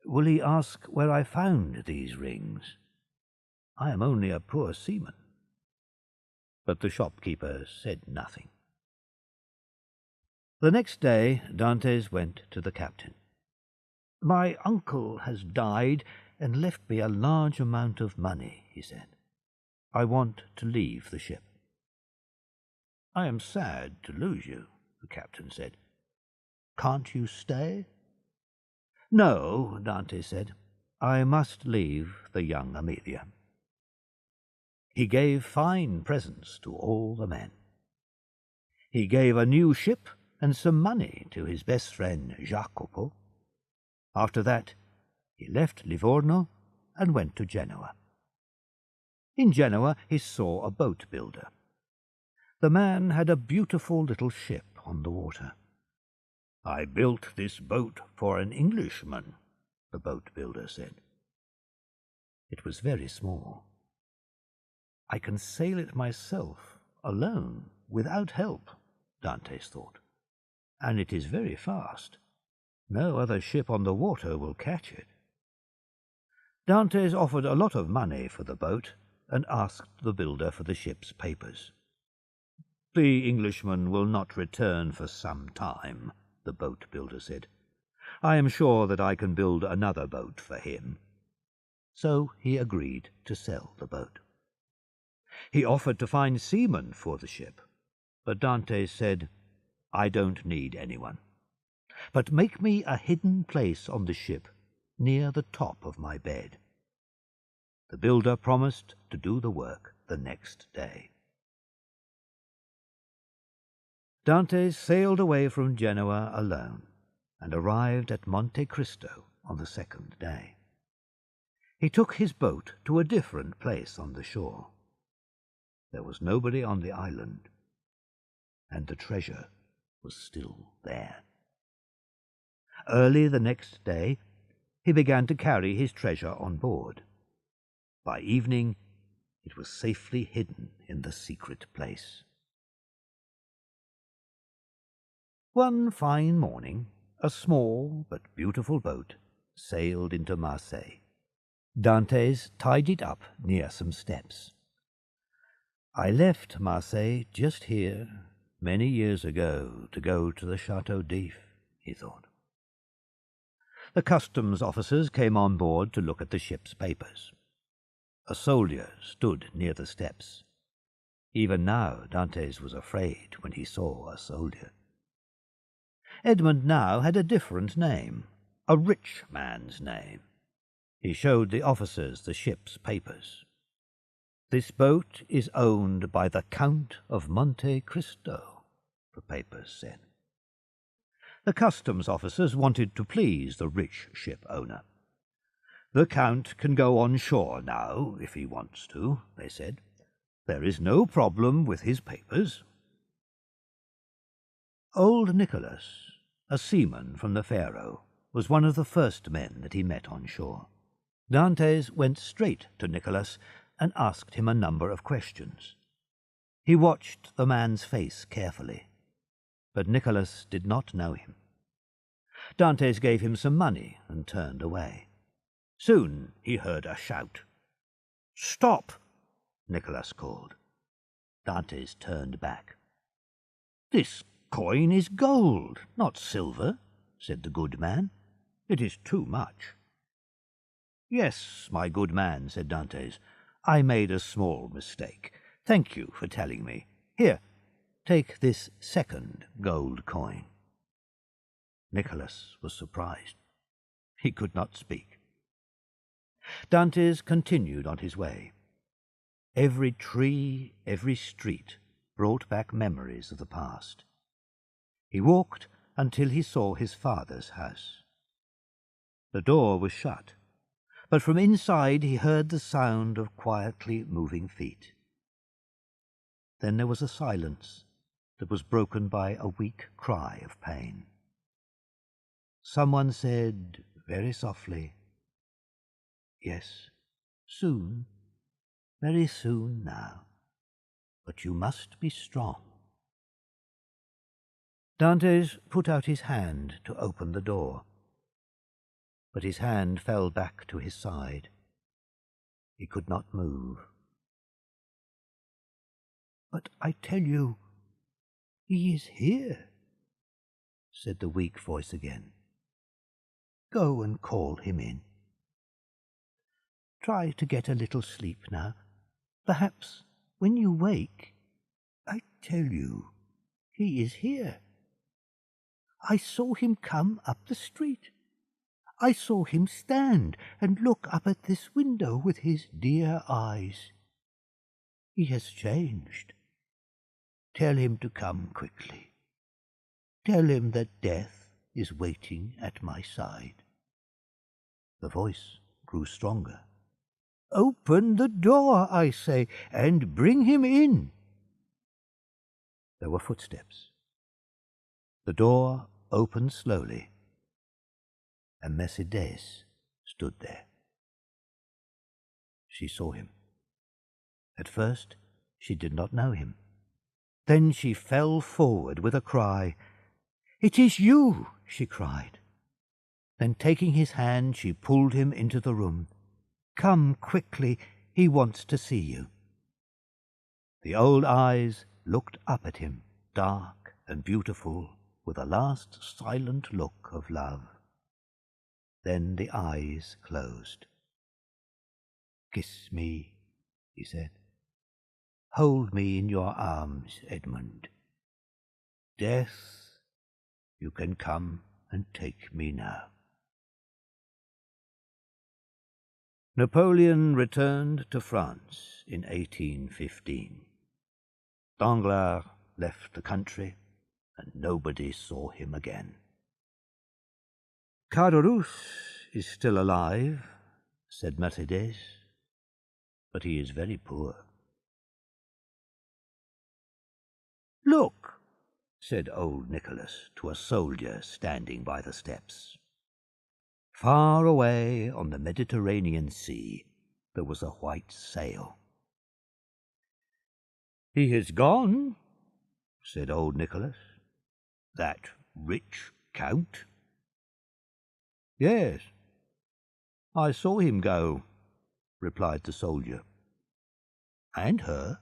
"Will he ask where I found these rings? I am only a poor seaman." But the shopkeeper said nothing. The next day Dantes went to the captain. "My uncle has died and left me a large amount of money," he said. "I want to leave the ship." "I am sad to lose you," the captain said. "Can't you stay?" "No," Dante said. "I must leave the young Amelia." He gave fine presents to all the men. He gave a new ship and some money to his best friend Jacopo. After that, he left Livorno and went to Genoa. In Genoa he saw a boat builder. The man had a beautiful little ship on the water. "I built this boat for an Englishman," the boat builder said. It was very small. "I can sail it myself, alone, without help," Dantes thought. "And it is very fast. No other ship on the water will catch it." Dantes offered a lot of money for the boat and asked the builder for the ship's papers. "The Englishman will not return for some time," the boat builder said. "I am sure that I can build another boat for him." So he agreed to sell the boat. He offered to find seamen for the ship, but Dantes said, "I don't need anyone. But make me a hidden place on the ship near the top of my bed." The builder promised to do the work the next day. Dantes sailed away from Genoa alone and arrived at Monte Cristo on the 2nd day. He took his boat to a different place on the shore. There was nobody on the island, and the treasure was still there. Early the next day, he began to carry his treasure on board. By evening, it was safely hidden in the secret place. One fine morning, a small but beautiful boat sailed into Marseille. Dantes tied it up near some steps. "I left Marseille just here many years ago to go to the Château d'If," he thought. The customs officers came on board to look at the ship's papers. A soldier stood near the steps. Even now Dantes was afraid when he saw a soldier. Edmund now had a different name, a rich man's name. He showed the officers the ship's papers. "This boat is owned by the Count of Monte Cristo," the papers said. The customs officers wanted to please the rich ship owner. "The Count can go on shore now, if he wants to," they said. "There is no problem with his papers." Old Nicholas, a seaman from the Faro, was one of the first men that he met on shore. Dantes went straight to Nicholas and asked him a number of questions. He watched the man's face carefully, but Nicholas did not know him. Dantes gave him some money and turned away. Soon he heard a shout. "Stop!" Nicholas called. Dantes turned back. "This coin is gold, not silver," said the good man. "It is too much." "Yes, my good man," said Dantes. "I made a small mistake. Thank you for telling me. Here, take this second gold coin." Nicholas was surprised. He could not speak. Dantes continued on his way. Every tree, every street brought back memories of the past. He walked until he saw his father's house. The door was shut, but from inside he heard the sound of quietly moving feet. Then there was a silence that was broken by a weak cry of pain. Someone said, very softly, "Yes, soon, very soon now, but you must be strong." Dantes put out his hand to open the door, but his hand fell back to his side. He could not move. "But I tell you, he is here," said the weak voice again. "Go and call him in. Try to get a little sleep now. Perhaps when you wake, I tell you, he is here. I saw him come up the street. I saw him stand and look up at this window with his dear eyes. He has changed. Tell him to come quickly. Tell him that death is waiting at my side." The voice grew stronger. "Open the door, I say, and bring him in." There were footsteps. The door opened slowly, and Mercedes stood there. She saw him. At first she did not know him. Then she fell forward with a cry. "It is you!" she cried. Then taking his hand, she pulled him into the room. "Come quickly, he wants to see you." The old eyes looked up at him, dark and beautiful, with a last silent look of love. Then the eyes closed. "Kiss me," he said. "Hold me in your arms, Edmund. Death, you can come and take me now." Napoleon returned to France in 1815. Danglars left the country, and nobody saw him again. "Caderousse is still alive," said Mercedes, "but he is very poor." "Look," said old Nicholas to a soldier standing by the steps. Far away on the Mediterranean Sea there was a white sail. "He has gone," said old Nicholas. "That rich count?" "Yes, I saw him go," replied the soldier. "And her?"